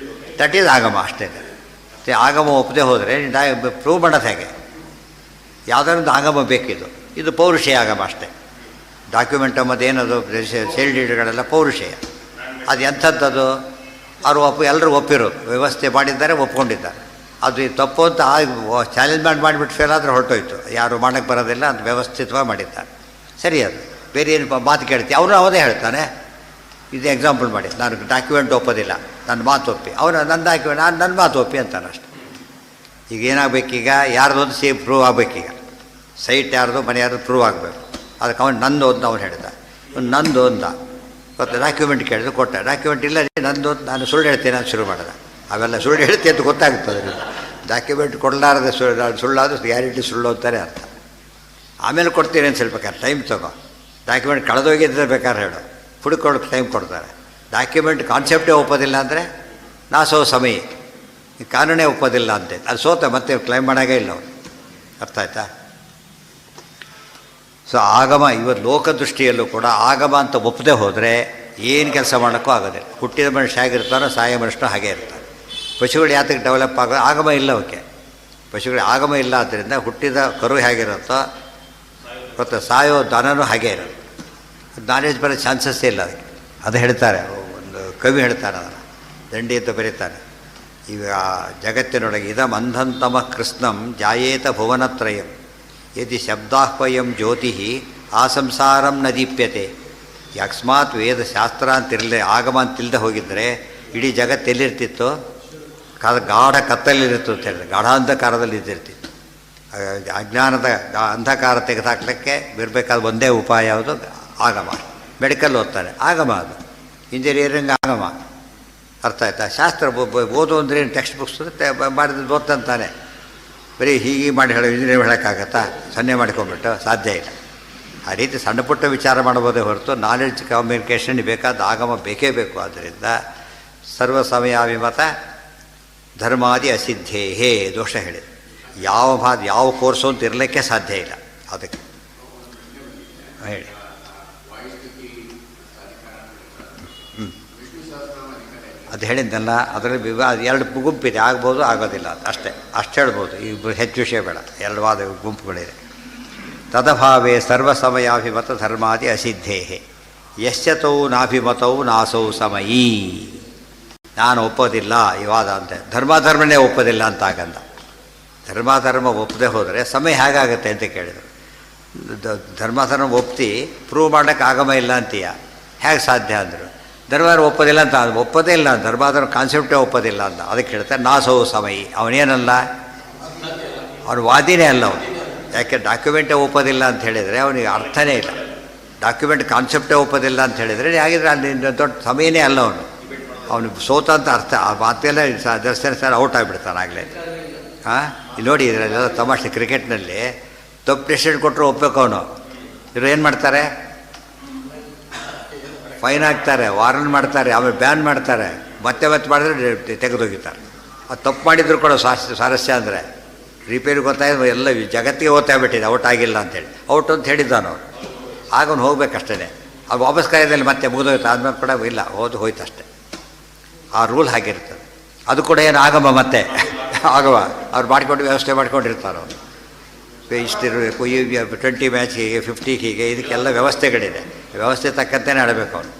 ದಟ್ ಈಸ್ ಆಗಮ, ಅಷ್ಟೇ. ಆಗಮ ಒಪ್ಪದೆ ಹೋದರೆ ಪ್ರೂವ್ ಮಾಡೋದು ಹೇಗೆ? ಯಾವುದೊಂದು ಆಗಮ ಬೇಕಿದು. ಇದು ಪೌರುಷೇಯ ಆಗಮ ಅಷ್ಟೇ. ಡಾಕ್ಯುಮೆಂಟ್ ಮತ್ತು ಏನದು ಸೇಲ್ ಡೀಡ್ಗಳೆಲ್ಲ ಪೌರುಷೇಯ. ಅದು ಎಂಥದ್ದದು? ಅವರು ಎಲ್ಲರೂ ಒಪ್ಪಿರೋದು, ವ್ಯವಸ್ಥೆ ಮಾಡಿದ್ದಾರೆ, ಒಪ್ಕೊಂಡಿದ್ದಾರೆ. ಅದು ತಪ್ಪು ಅಂತ ಚಾಲೆಂಜ್ ಮಾಡಿಬಿಟ್ಟು ಫೇಲ್ ಆದರೆ ಹೊರಟೋಯ್ತು, ಯಾರು ಮಾಡೋಕ್ಕೆ ಬರೋದಿಲ್ಲ ಅಂತ ವ್ಯವಸ್ಥಿತವಾಗಿ ಮಾಡಿದ್ದಾರೆ. ಸರಿ, ಅದು ಬೇರೆ ಏನು ಮಾತು ಕೇಳ್ತೀವಿ, ಅವನು ಅವನೇ ಹೇಳ್ತಾನೆ. ಇದು ಎಕ್ಸಾಂಪಲ್ ಮಾಡಿ, ನಾನು ಡಾಕ್ಯುಮೆಂಟ್ ಒಪ್ಪೋದಿಲ್ಲ, ನನ್ನ ಮಾತು ಒಪ್ಪಿ. ಅವನು ನನ್ನ ಡಾಕ್ಯುಮೆಂಟ್, ನಾನು ನನ್ನ ಮಾತು ಒಪ್ಪಿ ಅಂತಾನೆ ಅಷ್ಟೆ. ಈಗ ಏನಾಗಬೇಕೀಗ? ಯಾರ್ದೊಂದು ಸೇಮ್ ಪ್ರೂವ್ ಆಗಬೇಕೀಗ. ಸೈಟ್ ಯಾರ್ದು, ಮನೆ ಯಾರ್ದು ಪ್ರೂವ್ ಆಗಬೇಕು. ಅದಕ್ಕೆ ಅವನು ನಂದು ಅಂತ ಅವನು ಹೇಳಿದ. ನಂದು ಅಂದ, ಗೊತ್ತಾ? ಡಾಕ್ಯುಮೆಂಟ್ ಕೇಳಿದ್ರು, ಕೊಟ್ಟ. ಡಾಕ್ಯುಮೆಂಟ್ ಇಲ್ಲ, ನಂದು ನಾನು ಸುಳ್ಳು ಹೇಳ್ತೇನೆ ಅಂತ ಶುರು ಮಾಡಿದೆ. ಅವೆಲ್ಲ ಸುಳ್ಳು ಹೇಳ್ತೀನಿ ಅಂತ ಗೊತ್ತಾಗ್ತದೆ. ಡಾಕ್ಯುಮೆಂಟ್ ಕೊಡಲಾರದೆ ಸುಳ್ಳಾದರೂ ಗ್ಯಾರಂಟಿ ಸುಳ್ಳು ಅಂತಾನೆ ಅರ್ಥ. ಆಮೇಲೆ ಕೊಡ್ತೀನಿ ಅಂತ ಹೇಳ್ಬೇಕಾದ್ರೆ ಟೈಮ್ ತಗೋ. ಡಾಕ್ಯುಮೆಂಟ್ ಕಳೆದೋಗಿದ್ದರೆ ಬೇಕಾದ್ರೆ ಹೇಳು, ಹುಡುಕೊಳ್ಳೋಕೆ ಟೈಮ್ ಕೊಡ್ತಾರೆ. ಡಾಕ್ಯುಮೆಂಟ್ ಕಾನ್ಸೆಪ್ಟೇ ಒಪ್ಪೋದಿಲ್ಲ ಅಂದರೆ ಸೋ ಸಮಯ, ಈ ಕಾನೂನೇ ಒಪ್ಪೋದಿಲ್ಲ ಅಂತೆ, ಅದು ಸೋತ ಮತ್ತೆ ಕ್ಲೈಮ್ ಮಾಡೋಂಗೇ ಇಲ್ಲ ಅವನು. ಅರ್ಥ ಆಯ್ತಾ? ಸೊ ಆಗಮ ಇವತ್ತು ಲೋಕದೃಷ್ಟಿಯಲ್ಲೂ ಕೂಡ ಆಗಮ ಅಂತ ಒಪ್ಪದೆ ಹೋದರೆ ಏನು ಕೆಲಸ ಮಾಡೋಕ್ಕೂ ಆಗೋದಿಲ್ಲ. ಹುಟ್ಟಿದ ಮನುಷ್ಯ ಹೇಗಿರ್ತಾರೋ ಸಾಯೋ ಮನುಷ್ಯನೂ ಹಾಗೇ ಇರ್ತಾರೆ. ಪಶುಗಳು ಯಾತಕ್ಕೆ ಡೆವಲಪ್ ಆಗೋದು? ಆಗಮ ಇಲ್ಲ ಅವಕ್ಕೆ. ಪಶುಗಳಿಗೆ ಆಗಮ ಇಲ್ಲ, ಆದ್ದರಿಂದ ಹುಟ್ಟಿದ ಕರು ಹೇಗಿರುತ್ತೋ ಗೊತ್ತಾ, ಸಾಯೋ ದನನೂ ಹಾಗೇ ಇರೋದು. ನಾಲೆಜ್ ಬರೋ ಚಾನ್ಸಸ್ಸೇ ಇಲ್ಲ ಅದಕ್ಕೆ. ಅದು ಹೇಳ್ತಾರೆ, ಒಂದು ಕವಿ ಹೇಳ್ತಾರೆ, ಅದನ್ನು ದಂಡಿ ಅಂತ ಬರೀತಾರೆ. ಈಗ ಜಗತ್ತಿನೊಳಗೆ ಇದಮಂಧಂತಮ ಕೃಷ್ಣಂ ಜಾಯೇತ ಭುವನತ್ರಯಂ ಯದಿ ಶಬ್ದಾಹ್ವಯಂ ಜ್ಯೋತಿ ಆ ಸಂಸಾರಂ ನ ದೀಪ್ಯತೆ. ಅಕಸ್ಮಾತ್ ವೇದ ಶಾಸ್ತ್ರ ಅಂತಿರಲಿ, ಆಗಮ ಅಂತಿಲ್ಲದೆ ಹೋಗಿದ್ದರೆ ಇಡೀ ಜಗತ್ತು ಎಲ್ಲಿರ್ತಿತ್ತು? ಗಾಢ ಕತ್ತಲಿರ್ತಿತ್ತು ಅಂತ ಹೇಳಿದ್ರೆ, ಗಾಢಾಂಧಕಾರದಲ್ಲಿ ಇದ್ದಿರ್ತಿತ್ತು. ಅಜ್ಞಾನದ ಅಂಧಕಾರ ತೆಗೆದುಹಾಕ್ಲಿಕ್ಕೆ ಇರಬೇಕಾದ ಒಂದೇ ಉಪಾಯ ಯಾವುದು? ಆಗಮ. ಮೆಡಿಕಲ್ ಓದ್ತಾರೆ, ಆಗಮ. ಅದು ಇಂಜಿನಿಯರಿಂಗ್ ಆಗಮ. ಅರ್ಥ ಆಯ್ತಾ? ಶಾಸ್ತ್ರ ಓದು ಅಂದರೆ ಏನು? ಟೆಕ್ಸ್ಟ್ ಬುಕ್ಸ್ ಮಾಡಿದ್ದು ಓದ್ತಂತಾನೆ. ಬರೀ ಹೀಗೆ ಮಾಡಿ ಹೇಳೋ ಇಂಜಿನಿಯರ್ ಹೇಳೋಕ್ಕಾಗತ್ತಾ? ಸನ್ನೆ ಮಾಡ್ಕೊಂಬಿಟ್ಟು ಸಾಧ್ಯ ಇಲ್ಲ. ಆ ರೀತಿ ಸಣ್ಣ ಪುಟ್ಟ ವಿಚಾರ ಮಾಡ್ಬೋದೇ ಹೊರತು ನಾಲೆಡ್ಜ್ ಕಮ್ಯುನಿಕೇಷನ್ ಬೇಕಾದ ಆಗಮ ಬೇಕೇ ಬೇಕು. ಆದ್ದರಿಂದ ಸರ್ವ ಸಮಯಾಭಿಮತ ಧರ್ಮಾದಿ ಅಸಿದ್ಧೇಹೇ ದೋಷ ಹೇಳಿದೆ. ಯಾವ ಕೋರ್ಸು ಅಂತ ಇರಲಿಕ್ಕೆ ಸಾಧ್ಯ ಇಲ್ಲ. ಅದಕ್ಕೆ ಹೇಳಿ. ಅದು ಹೇಳಿದ್ದಲ್ಲ, ಅದರಲ್ಲಿ ಎರಡು ಗುಂಪಿದೆ, ಆಗ್ಬೋದು ಆಗೋದಿಲ್ಲ ಅಂತ ಅಷ್ಟು ಹೇಳ್ಬೋದು. ಈಗ ಹೆಚ್ಚು ವಿಷಯ ಬೇಡ, ಎರಡು ವಾದ ಗುಂಪುಗಳಿದೆ. ತದಭಾವೇ ಸರ್ವ ಸಮಯಾಭಿಮತ ಧರ್ಮಾದಿ ಅಸಿದ್ಧೇಹೇ ಯಶ್ಚತೌ ನಾಭಿಮತೌ ನಾಸೌ ಸಮಯೀ. ನಾನು ಒಪ್ಪೋದಿಲ್ಲ ಈ ವಾದ ಅಂತ, ಧರ್ಮನೇ ಒಪ್ಪೋದಿಲ್ಲ ಅಂತ ಆಗಂದ. ಧರ್ಮ ಒಪ್ಪದೆ ಹೋದರೆ ಸಮಯ ಹೇಗಾಗುತ್ತೆ ಅಂತ ಕೇಳಿದರು. ಧರ್ಮ ಒಪ್ತಿ ಪ್ರೂವ್ ಮಾಡೋಕ್ಕೆ ಆಗಮ ಇಲ್ಲ ಅಂತೀಯ, ಹೇಗೆ ಸಾಧ್ಯ ಅಂದರು. ಧರ್ಮ ಒಪ್ಪೋದಿಲ್ಲ ಅಂತ, ಒಪ್ಪೋದೇ ಇಲ್ಲ, ಧರ್ಮ ಕಾನ್ಸೆಪ್ಟೇ ಒಪ್ಪೋದಿಲ್ಲ ಅಂತ. ಅದಕ್ಕೆ ಹೇಳ್ತಾರೆ ನಾಸೌ ಸಮಯಿ. ಅವನೇನಲ್ಲ, ಅವನು ವಾದಿನೇ ಅಲ್ಲ ಅವನು. ಯಾಕೆ ಡಾಕ್ಯುಮೆಂಟೇ ಒಪ್ಪೋದಿಲ್ಲ ಅಂತ ಹೇಳಿದರೆ ಅವನಿಗೆ ಅರ್ಥನೇ ಇಲ್ಲ. ಡಾಕ್ಯುಮೆಂಟ್ ಕಾನ್ಸೆಪ್ಟೇ ಒಪ್ಪೋದಿಲ್ಲ ಅಂತ ಹೇಳಿದರೆ ಹಾಗಿದ್ರೆ ಅಲ್ಲಿ ದೊಡ್ಡ ಸಮಯನೇ ಅಲ್ಲ ಅವನು ಸೋತ ಅಂತ ಅರ್ಥ. ಆ ಮಾತೆಲ್ಲ ದರ್ಶನ ಸರ್ ಔಟ್ ಆಗಿಬಿಡ್ತಾನೆ ಆಗಲೇ. ಹಾಂ, ಇಲ್ಲಿ ನೋಡಿ, ಇದರಲ್ಲೆಲ್ಲ ತಮಾಷೆ. ಕ್ರಿಕೆಟ್ನಲ್ಲಿ ತಪ್ಪು ಡೆಸಿಷನ್ ಕೊಟ್ಟರು ಒಪ್ಪಬೇಕು ಅವನು. ಇವರು ಏನು ಮಾಡ್ತಾರೆ, ಫೈನ್ ಹಾಕ್ತಾರೆ, ವಾರನ್ ಮಾಡ್ತಾರೆ, ಆಮೇಲೆ ಬ್ಯಾನ್ ಮಾಡ್ತಾರೆ, ಮತ್ತೆ ಮಾಡಿದ್ರೆ ತೆಗೆದೋಗಿತಾರೆ. ಅದು ತಪ್ಪು ಮಾಡಿದ್ರು ಕೂಡ ಸ್ವಾರಸ್ಯ ಅಂದರೆ ರಿಪೇರಿ ಗೊತ್ತಾಯ್ತು, ಎಲ್ಲ ಜಗತ್ತಿಗೆ ಓದ್ತಾಗ್ಬಿಟ್ಟಿದೆ ಔಟ್ ಆಗಿಲ್ಲ ಅಂತೇಳಿ. ಔಟ್ ಅಂತ ಹೇಳಿದ್ದಾನು ಅವನು. ಆಗ ಅವ್ನು ಹೋಗ್ಬೇಕಷ್ಟೇ. ಅದು ವಾಪಸ್ ಕಾಯದಲ್ಲಿ ಮತ್ತೆ ಮುಗಿದೋಯ್ತು, ಆದ್ಮೇಲೆ ಕೂಡ ಇಲ್ಲ, ಹೋಯ್ತು ಅಷ್ಟೇ. ಆ ರೂಲ್ ಹಾಗಿರ್ತದೆ. ಅದು ಕೂಡ ಏನು ಆಗಮ, ಮತ್ತೆ ಆಗವ ಅವ್ರು ಮಾಡ್ಕೊಂಡು ವ್ಯವಸ್ಥೆ ಮಾಡ್ಕೊಂಡಿರ್ತಾರೆ. ಅವರು ಇಷ್ಟಿರಬೇಕು, ಈ 20 ಮ್ಯಾಚ್ ಹೀಗೆ, 50 ಹೀಗೆ, ಇದಕ್ಕೆಲ್ಲ ವ್ಯವಸ್ಥೆಗಳಿದೆ. ವ್ಯವಸ್ಥೆ ತಕ್ಕಂತೆಯೇ ಆಡಬೇಕು ಅವನು.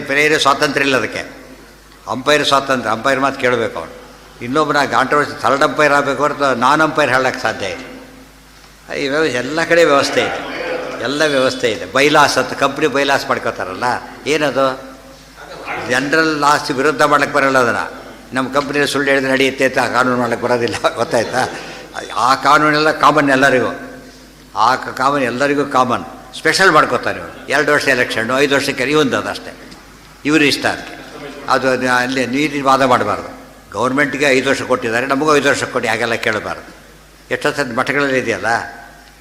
ಪ್ಲೇಯರ್ ಸ್ವಾತಂತ್ರ್ಯ ಇಲ್ಲ ಅದಕ್ಕೆ. ಅಂಪೈರ್ ಸ್ವಾತಂತ್ರ್ಯ, ಅಂಪೈರ್ ಮಾತು ಕೇಳಬೇಕು ಅವನು. ಇನ್ನೊಬ್ಬನ ಕಾಂಟ್ರವರ್ಸಿ ಥರ್ಡ್ ಅಂಪೈರ್ ಆಗಬೇಕು ಹೊರತು ನಾನ್ ಅಂಪೈರ್ ಹೇಳೋಕ್ಕೆ ಸಾಧ್ಯ ಇಲ್ಲ. ಈ ಎಲ್ಲ ಕಡೆ ವ್ಯವಸ್ಥೆ ಇದೆ, ಎಲ್ಲ ವ್ಯವಸ್ಥೆ ಇದೆ. ಬೈಲಾಸ್ ಅಂತ ಕಂಪ್ನಿ ಬೈಲಾಸ್ ಮಾಡ್ಕೋತಾರಲ್ಲ, ಏನದು ಜನರಲ್ ಲಾಸ್ ವಿರುದ್ಧ ಮಾಡ್ಲಿಕ್ಕೆ ಬರೋಲ್ಲ. ಅದನ್ನು ನಮ್ಮ ಕಂಪ್ನಿಯಲ್ಲಿ ಸುಳ್ಳು ಹೇಳಿದ್ರೆ ನಡೆಯುತ್ತೆ ಅಂತ ಕಾನೂನು ಮಾಡ್ಲಿಕ್ಕೆ ಬರೋದಿಲ್ಲ, ಗೊತ್ತಾಯ್ತಾ? ಆ ಕಾನೂನೆಲ್ಲ ಕಾಮನ್ ಎಲ್ಲರಿಗೂ. ಆ ಕಾಮನ್ ಎಲ್ಲರಿಗೂ ಕಾಮನ್. ಸ್ಪೆಷಲ್ ಮಾಡ್ಕೋತಾನೆ ಇವರು. 2 ವರ್ಷ ಎಲೆಕ್ಷನ್ನು, 5 ವರ್ಷಕ್ಕೆ ಇವಂದು ಅದಷ್ಟೇ. ಇವರು ಇಷ್ಟ ಅದಕ್ಕೆ. ಅದು ಅಲ್ಲಿ ನೀರು ವಾದ ಮಾಡಬಾರ್ದು. ಗೌರ್ಮೆಂಟ್ಗೆ 5 ವರ್ಷ ಕೊಟ್ಟಿದ್ದಾರೆ, ನಮಗೂ 5 ವರ್ಷ ಕೊಟ್ಟು ಹಾಗೆಲ್ಲ ಕೇಳಬಾರ್ದು. ಎಷ್ಟೋ ಸರ್ತಿ ಮಠಗಳಲ್ಲಿ ಇದೆಯಲ್ಲ,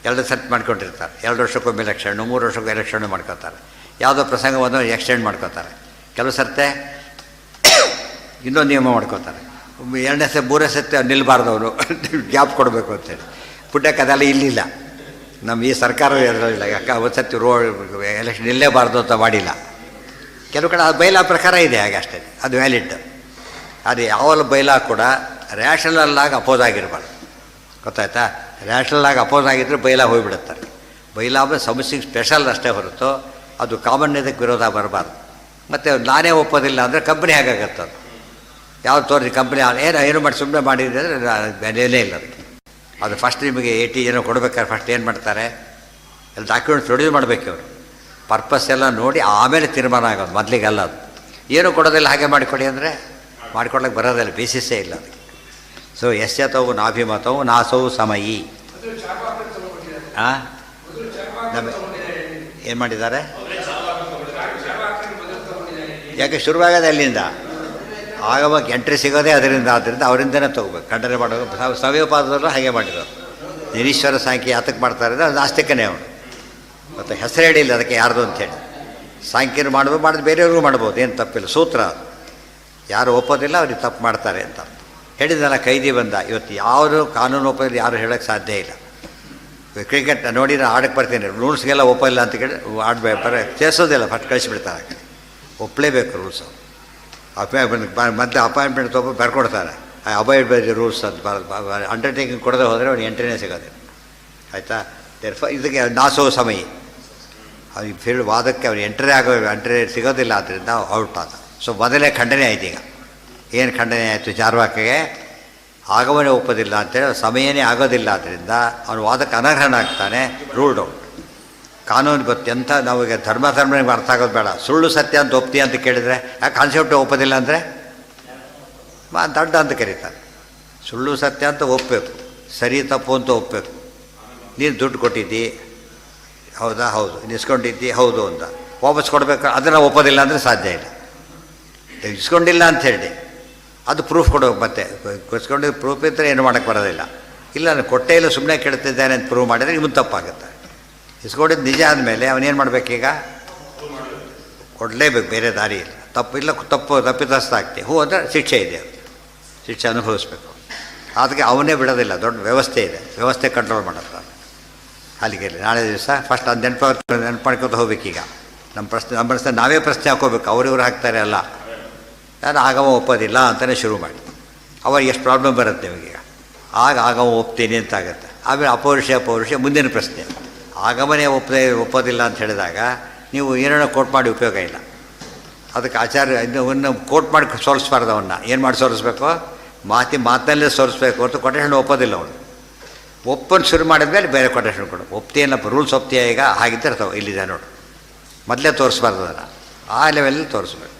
2 ಸರ್ತಿ ಮಾಡ್ಕೊಂಡಿರ್ತಾರೆ. 2 ವರ್ಷಕ್ಕೊಮ್ಮೆ ಎಲೆಕ್ಷನ್ನು, 3 ವರ್ಷಕ್ಕೂ ಎಲೆಕ್ಷನ್ನು ಮಾಡ್ಕೋತಾರೆ. ಯಾವುದೋ ಪ್ರಸಂಗವನ್ನು ಎಕ್ಸ್ಟೆಂಡ್ ಮಾಡ್ಕೋತಾರೆ. ಕೆಲವು ಸರ್ತೆ ಇನ್ನೊಂದು ನಿಯಮ ಮಾಡ್ಕೋತಾರೆ. 2ನೇ ಸತಿ 3ನೇ ಸತಿ ನಿಲ್ಲಬಾರ್ದು, ಅವರು ಗ್ಯಾಪ್ ಕೊಡಬೇಕು ಅಂತೇಳಿ. ಪುಣ್ಯಕ್ಕೆ ಅದೆಲ್ಲ ಇಲ್ಲಿಲ್ಲ, ನಮ್ಮ ಈ ಸರ್ಕಾರ ಅದರಲ್ಲಿಲ್ಲ. ಯಾಕೆ ಒಂದು ಸರ್ತಿ ಎಲೆಕ್ಷನ್ ನಿಲ್ಲೇಬಾರ್ದು ಅಂತ ಮಾಡಿಲ್ಲ. ಕೆಲವು ಕಡೆ ಅದು ಬೈಲಾ ಪ್ರಕಾರ ಇದೆ, ಹಾಗೆ ಅಷ್ಟೇ, ಅದು ವ್ಯಾಲಿಡ್. ಅದು ಯಾವಲ್ಲ ಬೈಲಾ ಕೂಡ ರ್ಯಾಷನಲ್ಲಾಗಿ ಅಪೋಸ್ ಆಗಿರಬಾರ್ದು, ಗೊತ್ತಾಯ್ತಾ? ರ್ಯಾಷನಲ್ಲಾಗಿ ಅಪೋಸ್ ಆಗಿದ್ದರೆ ಬೈಲಾ ಹೋಗಿಬಿಡುತ್ತಾರೆ. ಬೈಲಾ ಸಮಸ್ಯೆಗೆ ಸ್ಪೆಷಲ್ ಅಷ್ಟೇ ಹೊರತು ಅದು ಕಾಮನ್ ಇದಕ್ಕೆ ವಿರೋಧ ಬರಬಾರ್ದು. ಮತ್ತು ನಾನೇ ಒಪ್ಪೋದಿಲ್ಲ ಅಂದರೆ ಕಂಪ್ನಿ ಹೇಗಾಗತ್ತೆ? ಅದು ಯಾವ್ದು ತೋರಿಸಿ ಕಂಪ್ನಿ ಏನು ಮಾಡಿ ಸುಮ್ಮನೆ ಮಾಡಿದ್ರೆ ಬೆಲೆಯೇ ಇಲ್ಲ ಅದಕ್ಕೆ. ಅದು ಫಸ್ಟ್ ನಿಮಗೆ 80 ಏನೋ ಕೊಡ್ಬೇಕಾದ್ರೆ ಫಸ್ಟ್ ಏನು ಮಾಡ್ತಾರೆ, ಎಲ್ಲ ಡಾಕ್ಯುಮೆಂಟ್ಸ್ ಪ್ರೊಡ್ಯೂಸ್ ಮಾಡಬೇಕು ಅವರು. ಪರ್ಪಸ್ ಎಲ್ಲ ನೋಡಿ ಆಮೇಲೆ ತೀರ್ಮಾನ ಆಗೋದು, ಮೊದಲಿಗೆಲ್ಲ ಅದು ಏನೂ ಕೊಡೋದಿಲ್ಲ. ಹಾಗೆ ಮಾಡಿಕೊಡಿ ಅಂದರೆ ಮಾಡಿಕೊಡ್ಲಿಕ್ಕೆ ಬರೋದಿಲ್ಲ, ಬೇಸಿಸೇ ಇಲ್ಲ ಅದಕ್ಕೆ. ಸೊ ಯಶ್ಚತೌ ನಾಭಿಮತೌ ನಾಸೌ ಸಮಯಿ. ಏನು ಮಾಡಿದ್ದಾರೆ? ಯಾಕೆ ಶುರುವಾಗೋದು ಅಲ್ಲಿಂದ, ಆಗಮಕ್ಕೆ ಎಂಟ್ರಿ ಸಿಗೋದೇ ಅದರಿಂದ. ಆದ್ದರಿಂದ ಅವರಿಂದನೇ ತೊಗೋಬೇಕು, ಖಂಡನೆ ಮಾಡೋದು. ಸವ್ಯಪಾದದಲ್ಲೂ ಹಾಗೆ ಮಾಡಿರೋದು. ನಿರೀಶ್ವರ ಸಾಂಖ್ಯ ಯಾತಕ್ಕೆ ಮಾಡ್ತಾರೆ ಅಂದರೆ ಅದು ನಾಸ್ತಿಕನೇ ಅವನು. ಮತ್ತು ಹೆಸರು ಹೇಳಿಲ್ಲ ಅದಕ್ಕೆ ಯಾರ್ದು ಅಂಥೇಳಿ. ಸಾಂಖ್ಯನು ಮಾಡ್ಬೋದು, ಮಾಡಿದ್ರೆ ಬೇರೆಯವ್ರಿಗೂ ಮಾಡ್ಬೋದು, ಏನು ತಪ್ಪಿಲ್ಲ. ಸೂತ್ರ ಅದು. ಯಾರು ಒಪ್ಪೋದಿಲ್ಲ ಅವ್ರಿಗೆ ತಪ್ಪು ಮಾಡ್ತಾರೆ ಅಂತ ಹೇಳಿದ್ನಲ್ಲ. ಕೈದಿ ಬಂದ. ಇವತ್ತು ಯಾವುದು ಕಾನೂನು ಒಪ್ಪೋದಿಲ್ಲ, ಯಾರು ಹೇಳೋಕ್ಕೆ ಸಾಧ್ಯ ಇಲ್ಲ. ಕ್ರಿಕೆಟ್ ನೋಡಿ ನಾನು ಆಡಕ್ಕೆ ಬರ್ತೀನಿ, ರೂಲ್ಸ್ಗೆಲ್ಲ ಒಪ್ಪೋಲ್ಲ ಅಂತ ಕೇಳಿ ಸೇರಿಸೋದಿಲ್ಲ, ಫಸ್ಟ್ ಕಳಿಸಿಬಿಡ್ತಾರೆ. ಒಪ್ಪಲೇಬೇಕು ರೂಲ್ಸು. ಮತ್ತೆ ಅಪಾಯಿಂಟ್ಮೆಂಟ್ ತೊಗೊಂಡು ಬರ್ಕೊಡ್ತಾರೆ, ಅವಾಯ್ಡ್ ಬೈ ರೂಲ್ಸ್ ಅಂತ ಅಂಡರ್ಟೇಕಿಂಗ್ ಕೊಡದೆ ಹೋದರೆ ಅವ್ನು ಎಂಟ್ರಿನೇ ಸಿಗೋದಿಲ್ಲ. ಆಯಿತಾ? ಇದಕ್ಕೆ ನಾಸೋ ಸಮಯ ಅವ್ನಿಗೆ ಫೀಲ್ಡ್ ವಾದಕ್ಕೆ ಅವ್ನು ಎಂಟ್ರಿ ಸಿಗೋದಿಲ್ಲ, ಆದ್ದರಿಂದ ಔಟ್ ಆದ. ಸೊ ಮೊದಲೇ ಖಂಡನೆ ಆಯ್ತು. ಈಗ ಏನು ಖಂಡನೆ ಆಯಿತು? ಚಾರ್ವಾಕಿಗೆ ಆಗಮನೆ ಒಪ್ಪೋದಿಲ್ಲ ಅಂತೇಳಿ ಸಮಯನೇ ಆಗೋದಿಲ್ಲ, ಆದ್ದರಿಂದ ಅವನು ವಾದಕ್ಕೆ ಅನರ್ಹನಾಗ್ತಾನೆ. Ruled out. ಕಾನೂನು ಗೊತ್ತು ಎಂಥ ನಾವೀಗ ಧರ್ಮನಿಗೆ ಅರ್ಥ ಆಗೋದು ಬೇಡ. ಸುಳ್ಳು ಸತ್ಯ ಅಂತ ಒಪ್ತೀಯ ಅಂತ ಕೇಳಿದರೆ ಆ ಕಾನ್ಸೆಪ್ಟ್ ಒಪ್ಪೋದಿಲ್ಲ ಅಂದರೆ ದಡ್ಡ ಅಂತ ಕರೀತಾರೆ. ಸುಳ್ಳು ಸತ್ಯ ಅಂತ ಒಪ್ಪಬೇಕು, ಸರಿ ತಪ್ಪು ಅಂತ ಒಪ್ಪಬೇಕು. ನೀನು ದುಡ್ಡು ಕೊಟ್ಟಿದ್ದಿ, ಹೌದಾ? ಹೌದು. ಇಸ್ಕೊಂಡಿದ್ದಿ, ಹೌದು ಅಂತ ವಾಪಸ್ ಕೊಡಬೇಕು. ಅದನ್ನು ಒಪ್ಪೋದಿಲ್ಲ ಅಂದರೆ ಸಾಧ್ಯ ಇಲ್ಲ. ಇಸ್ಕೊಂಡಿಲ್ಲ ಅಂಥೇಳಿ ಅದು ಪ್ರೂಫ್ ಕೊಡೋಕೆ, ಮತ್ತೆ ಇಸ್ಕೊಂಡಿದ್ದು ಪ್ರೂಫ್ ಇದ್ದರೆ ಏನು ಮಾಡೋಕ್ಕೆ ಬರೋದಿಲ್ಲ. ಇಲ್ಲ ನಾನು ಕೊಟ್ಟೇ ಇಲ್ಲ, ಸುಮ್ಮನೆ ಕೇಳ್ತಿದ್ದಾನೆ ಅಂತ ಪ್ರೂವ್ ಮಾಡಿದರೆ ಇವನು ತಪ್ಪಾಗುತ್ತೆ. ಇಸ್ಕೊಂಡಿದ್ದು ನಿಜ ಆದಮೇಲೆ ಅವನೇನು ಮಾಡಬೇಕೀಗ? ಕೊಡಲೇಬೇಕು, ಬೇರೆ ದಾರಿ ಇಲ್ಲ. ತಪ್ಪಿತಸ್ಥ ಆಗ್ತಿ ಹೂ ಅಂದರೆ ಶಿಕ್ಷೆ ಇದೆ, ಶಿಕ್ಷೆ ಅನುಭವಿಸ್ಬೇಕು. ಅದಕ್ಕೆ ಅವನೇ ಬಿಡೋದಿಲ್ಲ, ದೊಡ್ಡ ವ್ಯವಸ್ಥೆ ಇದೆ, ವ್ಯವಸ್ಥೆ ಕಂಟ್ರೋಲ್ ಮಾಡುತ್ತೆ. ಅಲ್ಲಿಗೆ ನಾಳೆ ದಿವಸ ಫಸ್ಟ್ ಅದು ನೆನಪು ಮಾಡ್ಕೊತ ಹೋಗ್ಬೇಕೀಗ. ನಮ್ಮ ಪ್ರಶ್ನೆ ನಾವೇ ಪ್ರಶ್ನೆ ಹಾಕೋಬೇಕು, ಅವರಿವ್ರು ಹಾಕ್ತಾರೆ ಅಲ್ಲ. ನಾನು ಆಗಮ ಒಪ್ಪೋದಿಲ್ಲ ಅಂತಲೇ ಶುರು ಮಾಡಿ, ಅವಾಗ ಎಷ್ಟು ಪ್ರಾಬ್ಲಮ್ ಬರುತ್ತೆ ನಿಮಗೀಗ. ಆಗಮ ಒಪ್ತೀನಿ ಅಂತ ಆಗುತ್ತೆ. ಆಮೇಲೆ ಅಪೌರುಷ ಮುಂದಿನ ಪ್ರಶ್ನೆ. ಆಗಮನೇ ಒಪ್ಪೋದಿಲ್ಲ ಅಂತ ಹೇಳಿದಾಗ ನೀವು ಏನೇನೋ ಕೋಟ್ ಮಾಡಿ ಉಪಯೋಗ ಇಲ್ಲ. ಅದಕ್ಕೆ ಆಚಾರ್ಯ ಇನ್ನು ಕೋಟ್ ಮಾಡಿ ಸೋಲಿಸ್ಬಾರ್ದು. ಅವನ್ನ ಏನು ಮಾಡಿ ಸೋಲಿಸ್ಬೇಕು? ಮಾತಿನಲ್ಲೇ ಸೋಲಿಸ್ಬೇಕು ಹೊರತು ಕೊಟೇಶನ್ ಒಪ್ಪೋದಿಲ್ಲ. ಅವನು ಒಪ್ಪನ್ನು ಶುರು ಮಾಡಿದ್ಮೇಲೆ ಬೇರೆ ಕೊಟೇಶನ್ ಕೊಡು. ಒಪ್ತೀಯಲ್ಲಪ್ಪ, ರೂಲ್ಸ್ ಒಪ್ತೀಯ ಈಗ ಹಾಗಿದ್ದರೆ ಇಲ್ಲಿದೆ ನೋಡು, ಮೊದಲೇ ತೋರಿಸ್ಬಾರ್ದು ಅದನ್ನು, ಆ ಲೆವೆಲಲ್ಲಿ ತೋರಿಸ್ಬೇಕು.